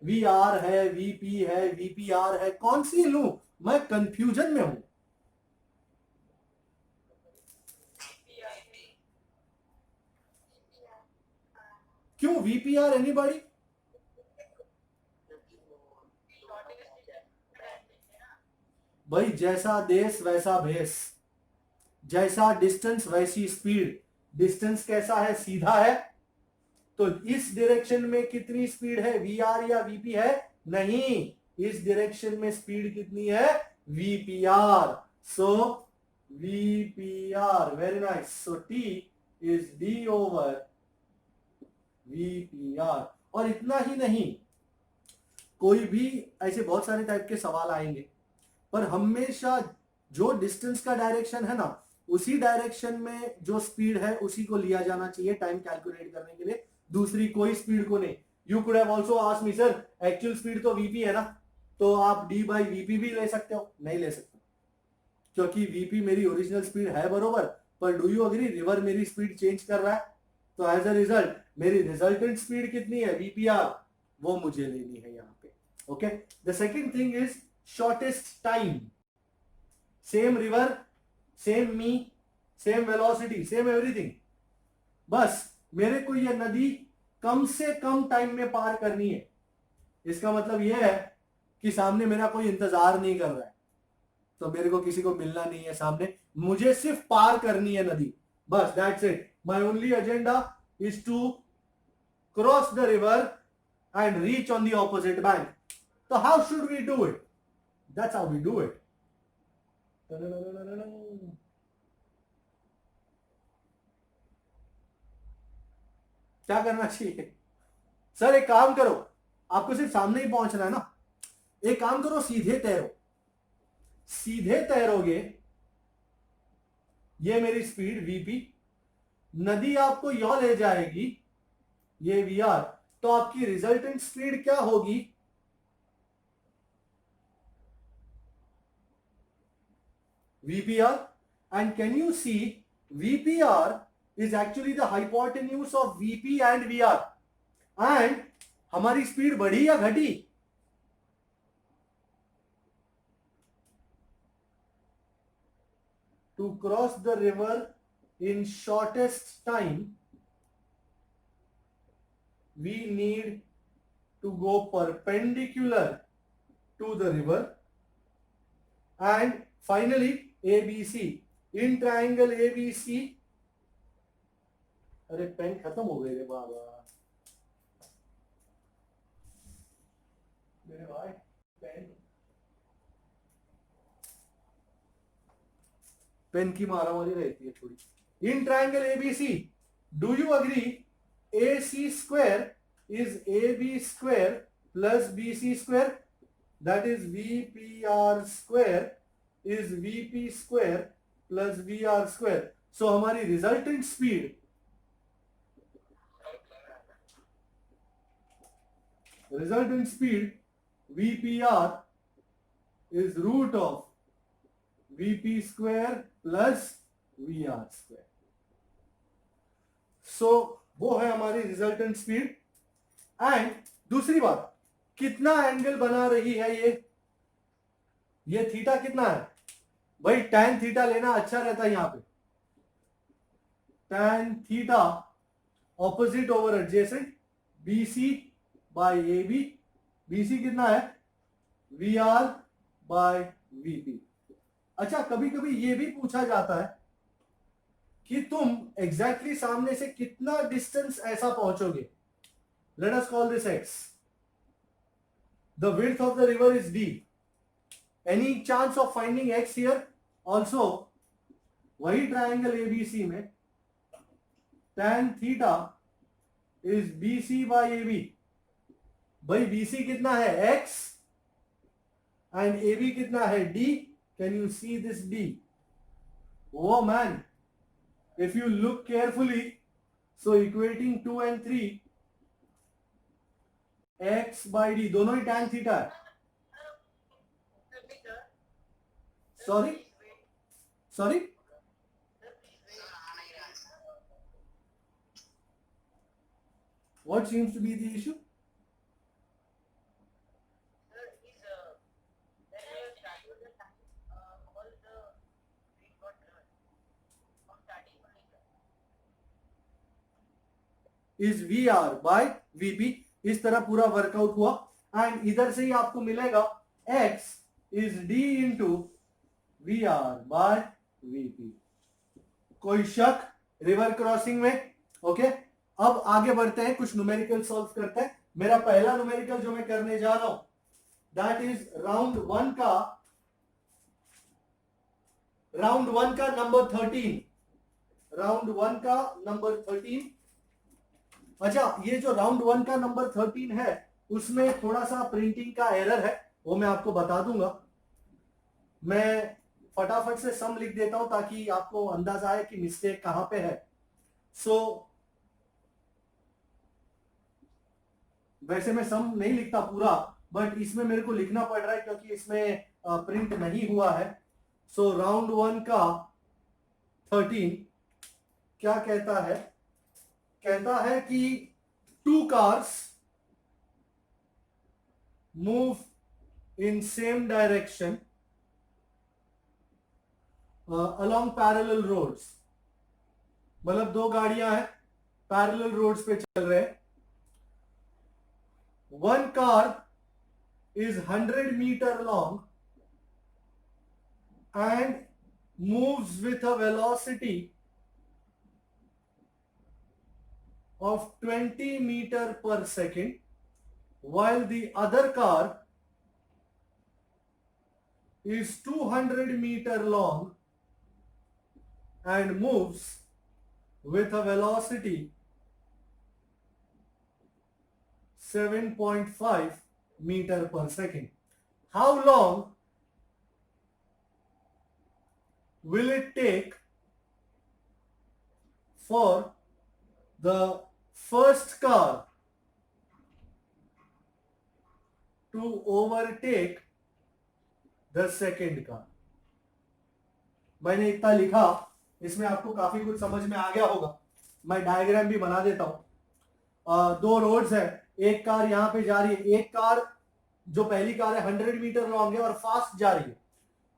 वी आर है, वीपी है, वीपीआर है, कौन सी लू? मैं कंफ्यूजन में हूं। क्यों वीपीआर? एनीबॉडी? भाई जैसा देश वैसा भेष, जैसा डिस्टेंस वैसी स्पीड। डिस्टेंस कैसा है? सीधा है, तो इस डायरेक्शन में कितनी स्पीड है? वी आर या वीपी है? नहीं, इस डायरेक्शन में स्पीड कितनी है? VPR. So VPR, very nice. So T is D over VPR. और इतना ही नहीं, कोई भी ऐसे बहुत सारे टाइप के सवाल आएंगे, पर हमेशा जो डिस्टेंस का डायरेक्शन है ना, उसी डायरेक्शन में जो स्पीड है उसी को लिया जाना चाहिए टाइम कैलकुलेट करने के लिए, दूसरी कोई स्पीड को नहीं। You could have also asked me sir actual speed तो वीपी है ना, तो आप डी बाई वीपी भी ले सकते हो। नहीं ले सकते, क्योंकि वीपी मेरी ओरिजिनल स्पीड है बरोबर, पर डू यू अग्री रिवर मेरी स्पीड चेंज कर रहा है, तो एज अ रिजल्ट मेरी रिजल्टेंट स्पीड कितनी है? वीपीआर, वो मुझे लेनी है यहाँ पे। Okay, the second thing is shortest time. Same river, same me, same velocity, same everything, बस मेरे को ये नदी कम से कम टाइम में पार करनी है। इसका मतलब यह है कि सामने मेरा कोई इंतजार नहीं कर रहा है, तो मेरे को किसी को मिलना नहीं है सामने, मुझे सिर्फ पार करनी है नदी, बस that's it. My only agenda is to cross the river and reach on the opposite bank. तो how should we do it? That's how we do it. क्या करना चाहिए? सर एक काम करो, आपको सिर्फ सामने ही पहुंचना है ना, एक काम करो, सीधे तैरो। सीधे तैरोगे, ये मेरी स्पीड वीपी, नदी आपको यहां ले जाएगी, ये वी आर, तो आपकी रिजल्टेंट स्पीड क्या होगी? VPR. And can you see VPR is actually the hypotenuse of VP and VR. And हमारी स्पीड बढ़ी या घटी? To cross the river in shortest time, we need to go perpendicular to the river, and finally ABC, in triangle ABC। अरे pen खत्म हो गए रे बाबा मेरे भाई, पेन की मारामारी रहती है थोड़ी। In triangle ABC, do you agree AC square is AB square plus BC square, that is VPR square is VP square plus VR square. So हमारी resultant speed VPR is root of VP square plus VR square. So वो है हमारी resultant speed। And दूसरी बात, कितना angle बना रही है ये थीटा कितना है? भाई tan थीटा लेना अच्छा रहता है यहां पे। tan theta opposite over adjacent, BC by AB। BC कितना है? VR by VP। अच्छा, कभी कभी ये भी पूछा जाता है कि तुम एग्जैक्टली सामने से कितना डिस्टेंस ऐसा पहुंचोगे। Let us call this x, the width of the river is D। Any chance of finding x here? Also, वही ट्राइंगल ABC में tan theta is BC by AB। भाई BC कितना है? x, and AB कितना है? D। Can you see this D? Oh man, if you look carefully, so equating 2 and 3, x by d दोनों ही tan theta है. Sorry. What seems to be the issue? Is VR by VP. इस तरह पूरा workout हुआ and इधर से ही आपको मिलेगा x is d into VR by VP. कोई शक रिवर क्रॉसिंग में? ओके अब आगे बढ़ते हैं, कुछ न्यूमेरिकल सॉल्व करते हैं. मेरा पहला न्यूमेरिकल जो मैं करने जा रहा हूं दैट इज राउंड वन का नंबर 13. राउंड वन का नंबर 13. अच्छा, ये जो राउंड वन का नंबर 13 है उसमें थोड़ा सा प्रिंटिंग का एरर है, वो मैं आपको बता दूंगा. मैं फटाफट से सम लिख देता हूं ताकि आपको अंदाजा आए कि मिस्टेक कहां पे है. सो वैसे मैं सम नहीं लिखता पूरा, बट इसमें मेरे को लिखना पड़ रहा है क्योंकि इसमें प्रिंट नहीं हुआ है. सो राउंड वन का 13 क्या कहता है? कहता है कि two cars move in same direction along parallel roads. मतलब दो गाड़ियां हैं पैरेलल रोड्स पे चल रहे हैं. One car is 100 meter long and moves with a velocity of 20 meter per second, while the other car is 200 meter long and moves with a velocity 7.5 meter per second. How long will it take for the first car to overtake the second car? मैंने इतना लिखा, इसमें आपको काफी कुछ समझ में आ गया होगा. मैं डायग्राम भी बना देता हूं. दो रोड्स है, एक कार यहां पे जा रही है. एक कार जो पहली कार है 100 मीटर लॉन्ग है और फास्ट जा रही है.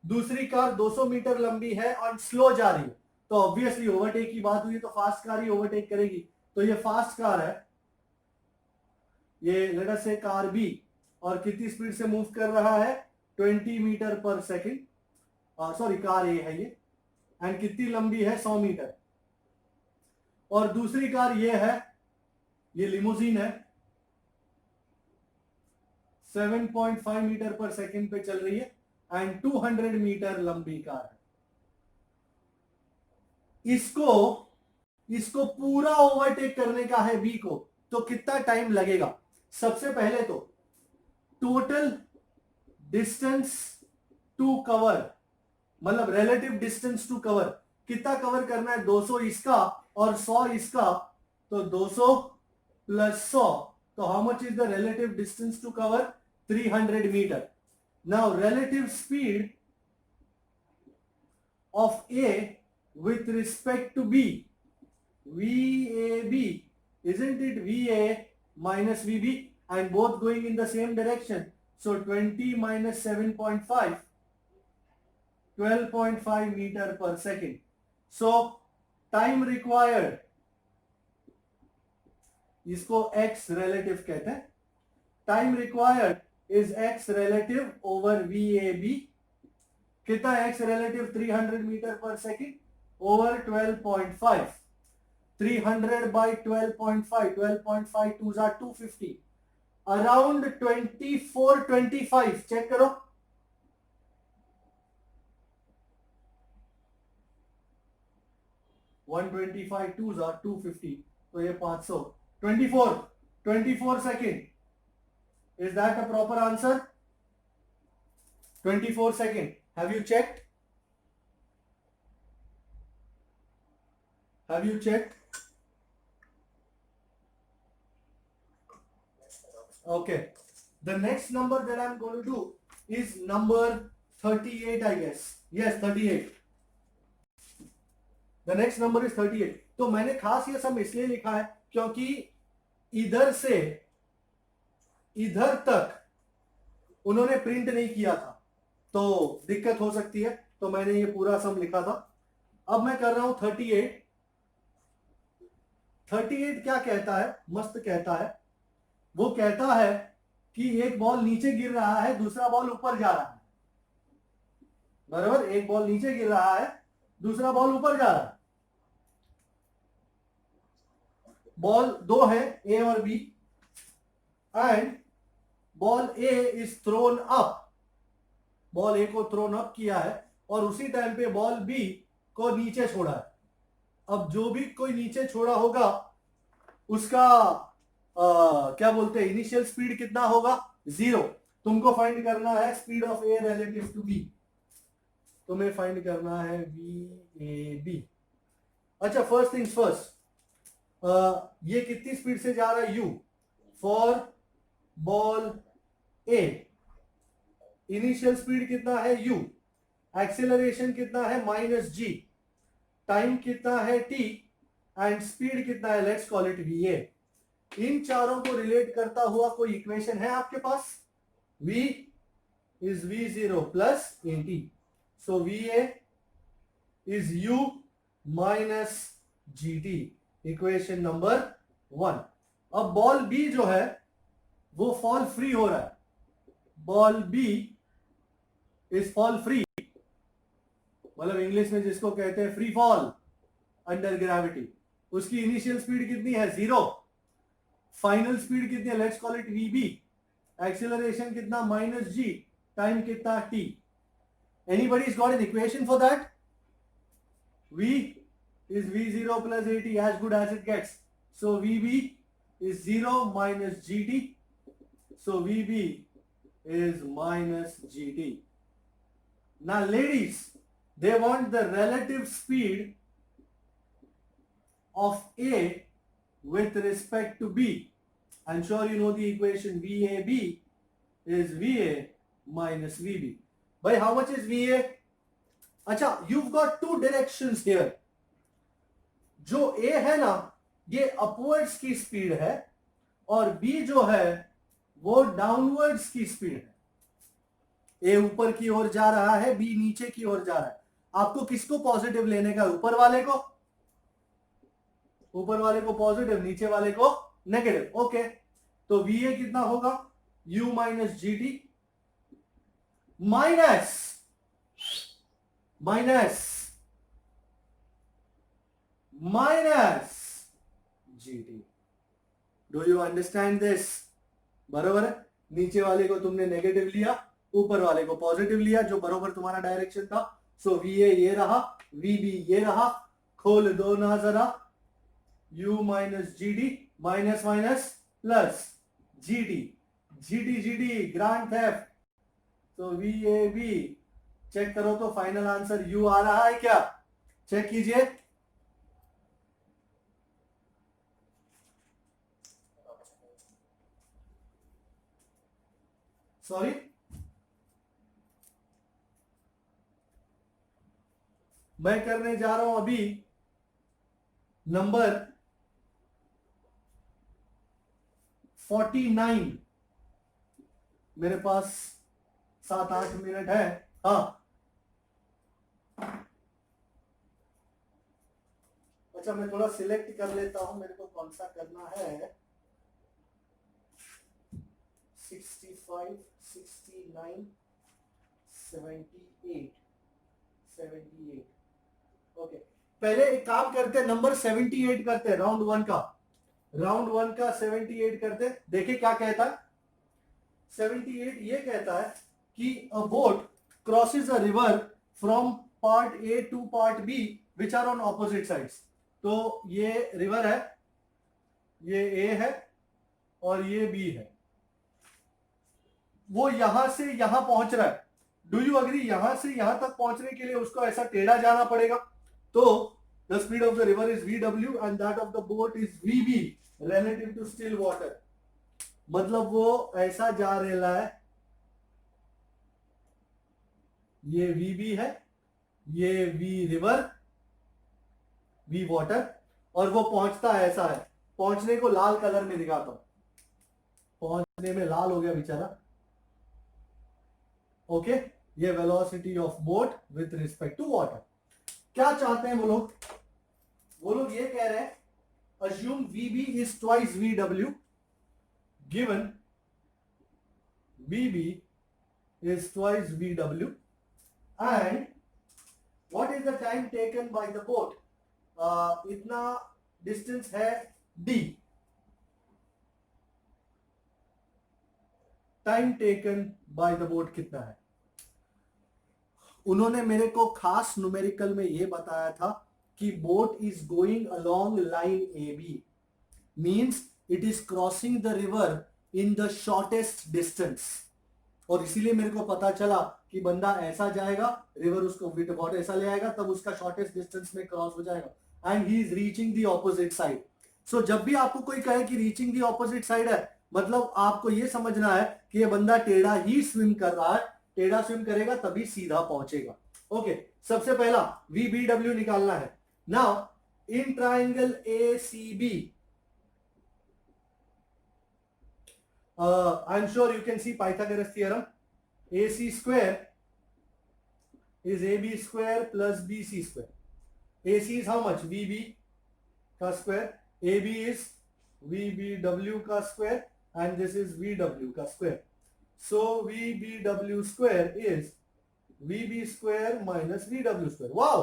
दूसरी कार 200 मीटर लंबी है और स्लो जा रही है. तो ऑब्वियसली ओवरटेक की बात हुई तो फास्ट कार ही ओवरटेक करेगी. तो ये फास्ट कार है, ये लेट अस से कार बी, और कितनी स्पीड से मूव कर रहा है? 20 metre per second. Sorry, car ए है ये, एंड कितनी लंबी है? 100 मीटर. और दूसरी कार ये है, ये लिमोजीन है, 7.5 मीटर पर सेकेंड पे चल रही है एंड 200 मीटर लंबी कार है. इसको पूरा ओवरटेक करने का है बी को, तो कितना टाइम लगेगा? सबसे पहले तो टोटल डिस्टेंस टू कवर, मतलब रिलेटिव डिस्टेंस टू कवर, कितना कवर करना है? 200 इसका और 100 इसका, तो 200 प्लस 100. तो how much is the relative distance to cover? 300 metre. Now relative speed of A with respect to B, VAB, isn't it VA minus VB, and both going in the same direction? So 20 minus 7.5, 12.5 meter per second. So time required, इसको x relative कहते हैं. Time required is x relative over VAB. कितना x relative? 300 meter per second over 12.5. 300 by 12.5, 12.5 2s are 250, around 24-25. Check करो. One 125 2s are 250, तो ये 500. 24 second. Is that a proper answer? 24 second. Have you checked? Okay. The next number that I'm going to do is number 38, I guess. Yes, 38. The next number is 38. तो मैंने खास ये सब इसलिए लिखा है क्योंकि इधर से इधर तक उन्होंने प्रिंट नहीं किया था, तो दिक्कत हो सकती है, तो मैंने ये पूरा सम लिखा था। अब मैं कर रहा हूं 38। 38 क्या कहता है, मस्त कहता है। वो कहता है कि एक बॉल नीचे गिर रहा है, दूसरा बॉल ऊपर जा रहा है। बराबर, एक बॉल नीचे गिर रहा है, दूसरा बॉल ऊपर जा रहा है। बॉल दो है, ए और B, and ball A is thrown up. Ball A को थ्रोन अप किया है और उसी टाइम पे बॉल बी को नीचे छोड़ा है। अब जो भी कोई नीचे छोड़ा होगा उसका क्या बोलते हैं, इनिशियल स्पीड कितना होगा, 0। तुमको फाइंड करना है speed of A relative to B. तुम्हें फाइंड करना है वी ए बी। अच्छा, फर्स्ट थिंग्स फर्स्ट, ये कितनी स्पीड से जा रहा है, U for ball A. Initial speed कितना है, यू। एक्सेलरेशन कितना है, -g। टाइम कितना है, t। एंड स्पीड कितना है, लेट्स कॉल इट va। इन चारों को रिलेट करता हुआ कोई इक्वेशन है आपके पास, v is v0 plus at। so va is u minus gt, equation number 1। अब बॉल बी जो है वो फॉल फ्री हो रहा है। Ball B is fall free, मतलब इंग्लिश में जिसको कहते हैं फ्री फॉल अंडर ग्रेविटी। उसकी इनिशियल स्पीड कितनी है, 0। फाइनल स्पीड कितनी है, let's call it VB. Acceleration कितना, -g। टाइम कितना, t। Anybody's got an equation for that? v is v0 plus at, as good as it gets। so vb is 0 minus gt। so vb is minus gt। now ladies, they want the relative speed of a with respect to b। I'm sure you know the equation, VAB is VA minus VB। By how much is VA? अच्छा, you've got two directions here। जो A है ना, ये upwards की speed है, और B जो है वो डाउनवर्ड्स की स्पीड है। A ऊपर की ओर जा रहा है, B नीचे की ओर जा रहा है। आपको किसको पॉजिटिव लेने का, ऊपर वाले को। ऊपर वाले को पॉजिटिव, नीचे वाले को नेगेटिव। ओके, तो VA कितना होगा, U minus GT minus GT। Do you understand this? बरोबर है। नीचे वाले को तुमने नेगेटिव लिया, ऊपर वाले को पॉजिटिव लिया, जो बरोबर तुम्हारा डायरेक्शन था। सो VA ये रहा, VB ये रहा। खोल दो ना जरा, U minus GT minus minus plus GT grand theft. तो VAB चेक करो तो फाइनल आंसर U आ रहा है क्या, चेक कीजिए। सॉरी, मैं करने जा रहा हूं अभी नंबर 49। मेरे पास 7-8 मिनट है। हाँ, अच्छा, मैं थोड़ा सिलेक्ट कर लेता हूं मेरे को कौन सा करना है। 65, 69, 78, 78। ओके, पहले एक काम करते हैं, नंबर 78 करते हैं, राउंड वन का 78 करते। देखिए क्या कहता है। 78 ये कहता है कि a boat crosses a river from part A to part B which are on opposite sides. तो ये रिवर है, ये ए है और ये बी है। वो यहां से यहां पहुंच रहा है। डू यू अग्री, यहां से यहां तक पहुंचने के लिए उसको ऐसा टेढ़ा जाना पड़ेगा। तो the speed of the river is VW and that of the boat is VB relative to still water। मतलब वो ऐसा जा रहा है, ये वीबी है, ये वी रिवर, वी वाटर, और वो पहुंचता है ऐसा है। पहुंचने को लाल कलर में दिखाता हूं, पहुंचने में लाल हो गया बेचारा। ओके, ये velocity of boat with respect to water. क्या चाहते हैं वो लोग? वो लोग ये कह रहे हैं assume VB is twice VW, given VB is twice VW, and what is the time taken by the boat? इतना डिस्टेंस है D, time taken by the boat कितना है? उन्होंने मेरे को खास न्यूमेरिकल में ये बताया था कि boat is going along line A B, means it is crossing the river in the shortest distance. और इसीलिए मेरे को पता चला कि बंदा ऐसा जाएगा, रिवर उसको विद वाटर ऐसा ले आएगा, तब उसका शॉर्टेस्ट डिस्टेंस में क्रॉस हो जाएगा, and he is reaching the opposite side. So जब भी आपको कोई कहे कि रीचिंग द ऑपोजिट साइड है, मतलब आपको यह समझना है कि ये बंदा टेढ़ा ही स्विम कर रहा है, टेढ़ा स्विम करेगा तभी सीधा पहुंचेगा। ओके, सबसे पहला VBW निकालना है। Now in triangle ACB, I'm sure you can see Pythagoras theorem. AC square is AB square plus BC square. AC is how much? VB का square. AB is VBW का square, and this is VW का square. So VBW square is VB square minus VW square. Wow!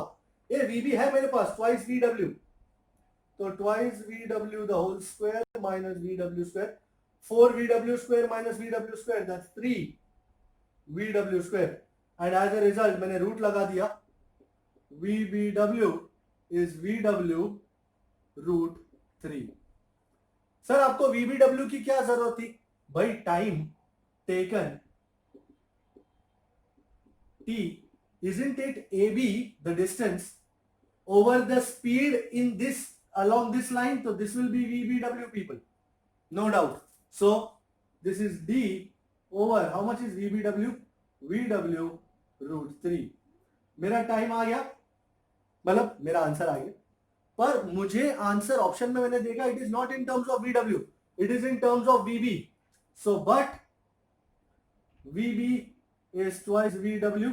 ये VB है मेरे पास, twice VW. तो twice VW the whole square minus VW square. 4VW square minus VW square, that's 3VW square. And as a result मैंने root लगा दिया, VBW is VW root 3। Sir आपको VBW की क्या जरूरत थी? भाई time taken T, isn't it AB the distance over the speed in this along this line? So this will be VBW people, no doubt. So this is D over how much is VBW? VW root 3। मेरा time आ गया, मतलब मेरा answer आ गया, पर मुझे answer option में मैंने देखा it is not in terms of VW, it is in terms of VB। So but VB is twice VW,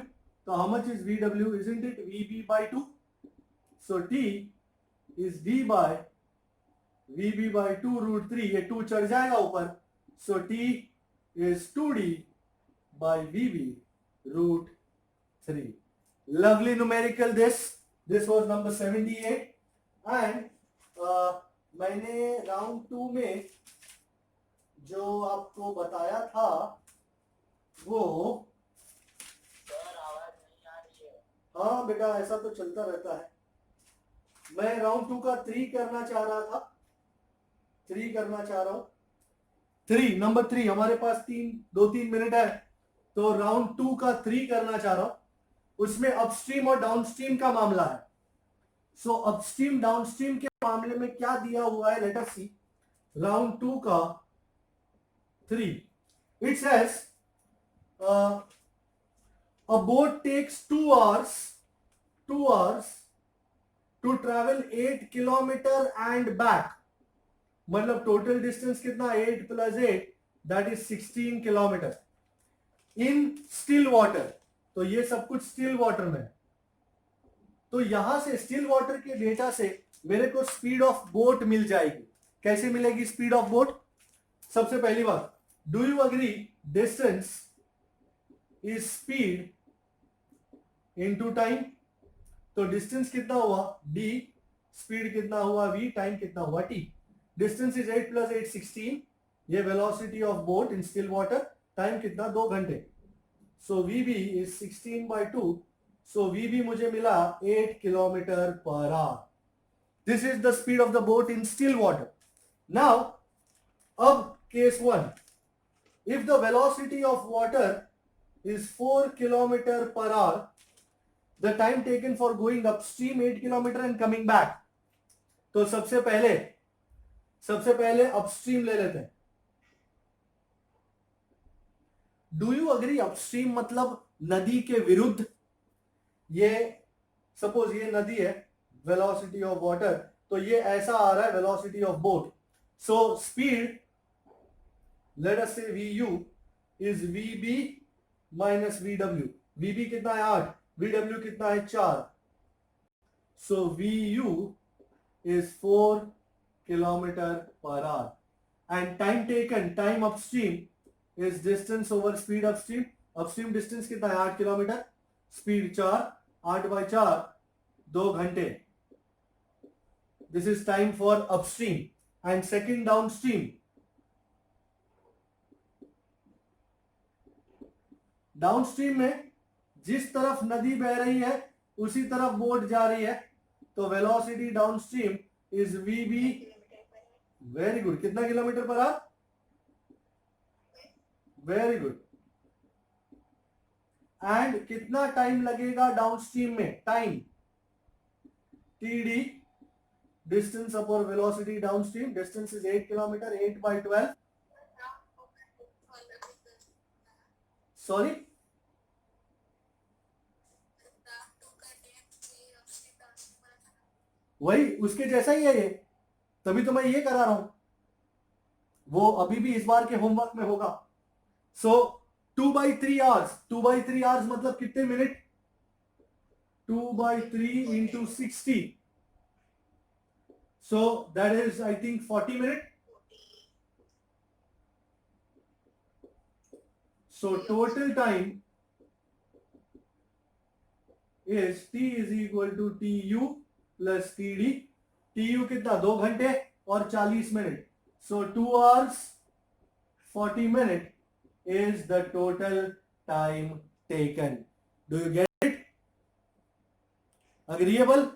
so how much is VW? Isn't it VB by 2? So T is D by VB by 2 root 3, ये 2 चढ़ जाएगा ऊपर, so T is 2D by VB root 3। Lovely numerical this was number 78, and मैंने round 2 में जो आपको बताया था वो, सर आवाज नहीं आ रही है। हाँ बेटा ऐसा तो चलता रहता है। मैं राउंड 2 का 3 करना चाह रहा था, 3 करना चाह रहा हूं, 3 नंबर 3 हमारे पास 2-3 मिनट है, तो राउंड 2 का 3 करना चाह रहा हूं। उसमें अपस्ट्रीम और डाउनस्ट्रीम का मामला है। सो अपस्ट्रीम डाउनस्ट्रीम के मामले में क्या दिया हुआ है, लेट अस सी। राउंड 2 का 3, it says a boat takes 2 hours to travel 8 kilometer and back, मतलब टोटल डिस्टेंस कितना, 8 + 8 that is 16 kilometre in still water. तो ये सब कुछ स्टिल वाटर में है। तो यहां से स्टिल वाटर के डेटा से मेरे को स्पीड ऑफ बोट मिल जाएगी। कैसे मिलेगी स्पीड ऑफ बोट? सबसे पहली बात, do you agree distance is speed into time. तो डिस्टेंस कितना हुआ d, स्पीड कितना हुआ v, टाइम कितना हुआ t। डिस्टेंस इज 8 + 8 16, ये velocity of boat in still water, time कितना 2 घंटे। So VB is 16/2, so VB मुझे मिला 8 kilometre per hour. This is the speed of the boat in still water. Now अब case 1, if the velocity of water is 4 kilometer per hour, the time taken for going upstream 8 kilometer and coming back। तो सबसे पहले upstream ले लेते हैं। Do you agree upstream मतलब नदी के विरुद्ध। ये सपोज ये नदी है, वेलोसिटी ऑफ वाटर, तो ये ऐसा आ रहा है velocity of boat, so speed let us से vu is vb minus vw। vb कितना है 8, vw कितना है 4, सो vu is 4 kilometer per hour and time taken, time upstream is distance over speed upstream। upstream distance कितना है 8 kilometre, speed 4, 8 by 4 2 घंटे। This is time for upstream and second downstream. Downstream में जिस तरफ नदी बह रही है उसी तरफ बोट जा रही है, तो velocity downstream is vb। Very good, कितना kilometre per hour, very good. And कितना टाइम लगेगा डाउनस्ट्रीम में, time td, distance upon velocity downstream, distance is 8 kilometre, 8 by 12, sorry वही उसके जैसा ही है ये, तभी तो मैं ये करा रहा हूं, वो अभी भी इस बार के होमवर्क में होगा। सो 2/3 आवर्स, 2/3 आवर्स मतलब कितने minute, 2/3 into 60, so that is I think 40 minutes। so total time is t is equal to tu plus td। tu कितना 2 घंटे और 40 minute, so 2 hours 40 minutes is the total time taken। do you get it, agreeable?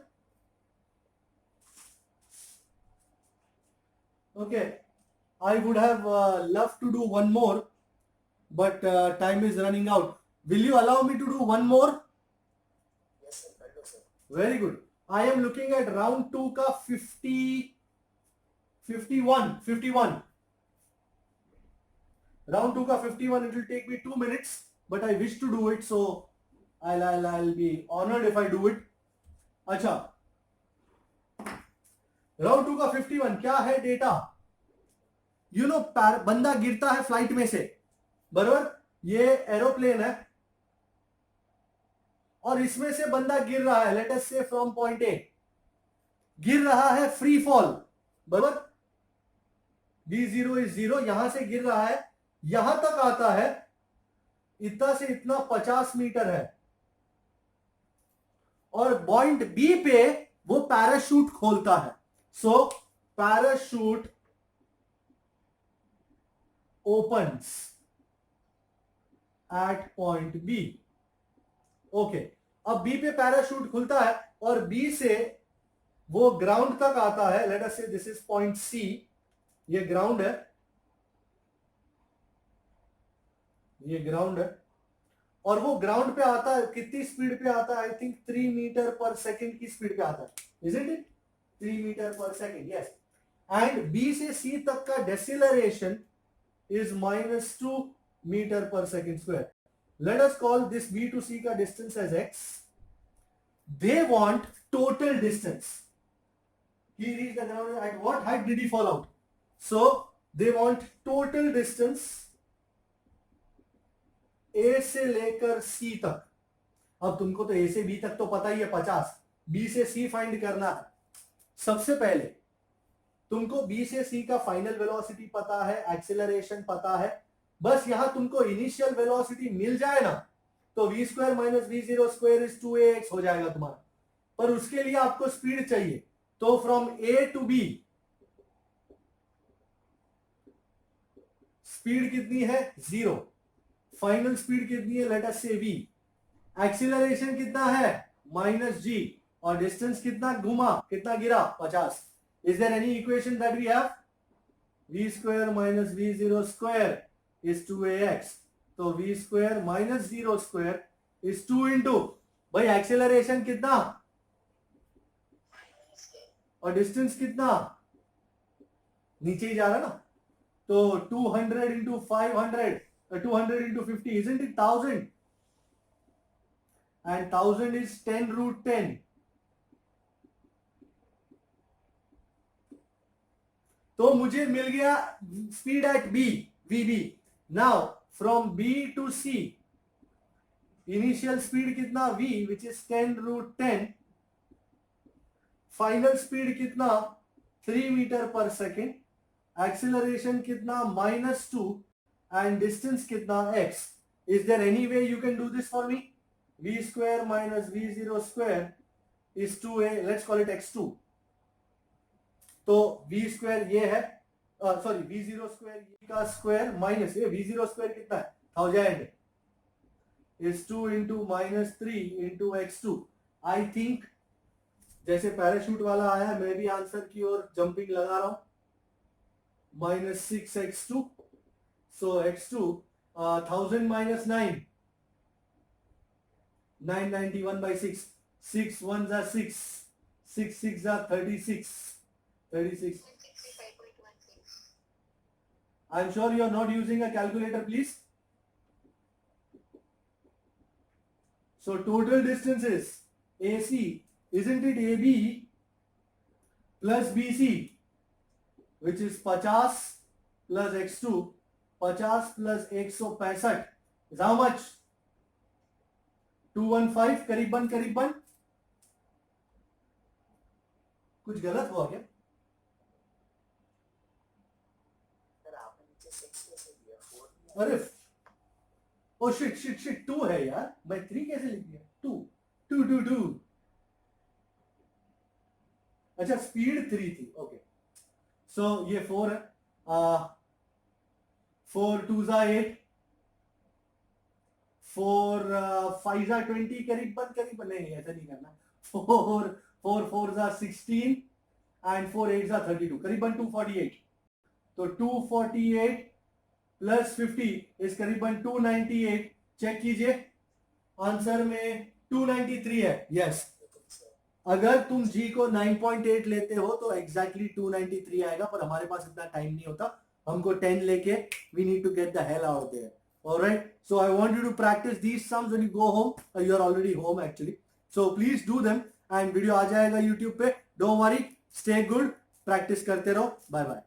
okay, I would have loved to do one more, but time is running out। will you allow me to do one more? Yes sir, I do sir. very good। I am looking at round 2 का 51 round 2 का 51। it will take me 2 minutes but I wish to do it, so I'll be honored if I do it। अच्छा, round 2 का 51 क्या है data, you know बंदा गिरता है flight में से, बराबर, ये एरोप्लेन है और इसमें से बंदा गिर रहा है, लेट अस से फ्रॉम पॉइंट ए, गिर रहा है फ्री फॉल, बराबर, v0 इज 0, यहां से गिर रहा है, यहां तक आता है, इतना से इतना 50 मीटर है, और पॉइंट बी पे वो पैराशूट खोलता है, so parachute opens at point B। Okay, अब B पे पैराशूट खुलता है और B से वो ग्राउंड तक आता है, लेट अस से दिस इज पॉइंट C, ये ग्राउंड है, ये ग्राउंड है, और वो ग्राउंड पे आता है, कितनी स्पीड पे आता है, I think 3 metre per second की स्पीड पे आता है, isn't it, 3 metre per second, yes. And B से C तक का डेसिलरेशन is -2 meter per second square। let us call this B to C का distance as x। they want total distance, he reached the ground at what height did he fall out, so they want total distance A से लेकर C तक। अब तुमको तो A से B तक तो पता ही है 50, B से C फाइंड करना है। सबसे पहले तुमको B से C का फाइनल वेलोसिटी पता है, एक्सेलरेशन पता है, बस यहां तुमको इनिशियल वेलोसिटी मिल जाए ना, तो v square minus v0 square is 2ax हो जाएगा तुम्हारा, पर उसके लिए आपको स्पीड चाहिए, तो from A to B speed कितनी है 0, फाइनल स्पीड कितनी है, लेट अस से v, एक्सीलरेशन कितना है -g, और डिस्टेंस कितना घुमा, कितना गिरा 50। Is there any equation that we have? v square minus v0 square is 2ax, तो v square minus 0 square is 2 into, भाई एक्सेलरेशन कितना और डिस्टेंस कितना, नीचे ही जा रहा ना, तो 200 into 500 200 into 50, isn't it 1000? And 1000 is 10 root 10. तो मुझे मिल गया speed at B, VB. Now from B to C, initial speed कितना v, विच इज 10 रूट 10. फाइनल स्पीड कितना 3 मीटर पर सेकेंड. एक्सेलरेशन कितना -2 एंड डिस्टेंस कितना x. Is there any way you can do this for me? v square minus v0 square is 2a. Let's call it x2. तो v square ये है, sorry v0 square का square minus ये v0 square कितना है 1000 is 2 into -3 into x2. I think जैसे parachute वाला आया मैं भी आंसर की ओर जंपिंग लगा रहा हूं. -6x2. So x2 1000 minus 9, 991 by 6. 6 1s are 6, 6 6s are 36. 36. 65.16. I'm sure you are not using a calculator, please. So total distance is AC, isn't it AB plus BC, which is 50 plus x2, 50 plus 165 is how much? 215. करीबन करीबन. कुछ गलत हुआ क्या? Sir आपने नीचे 6 कैसे दिया, 4 दिया? अरे ओ शिट 2 है यार. मैं 3 कैसे लिख दिया? 2. अच्छा स्पीड 3 थी. ओके सो ये 4 है. 4 2s are 8, 4 5s are 20. करीबन नहीं ऐसा नहीं करना. 4 4s are 16 and 4 8s are 32. करीबन 248. तो 248 प्लस 50 इस करीबन 298. चेक कीजिए आंसर में 293 है. यस अगर तुम जी को 9.8 लेते हो तो एग्जैक्टली 293 आएगा, पर हमारे पास इतना टाइम नहीं होता. हमको 10 लेके we need to get the hell out there. Alright, so I want you to practise these sums when you go home. You are already home actually, so please do them and video आ जाएगा YouTube पे. Don't worry, stay good, practise करते रहो. Bye bye.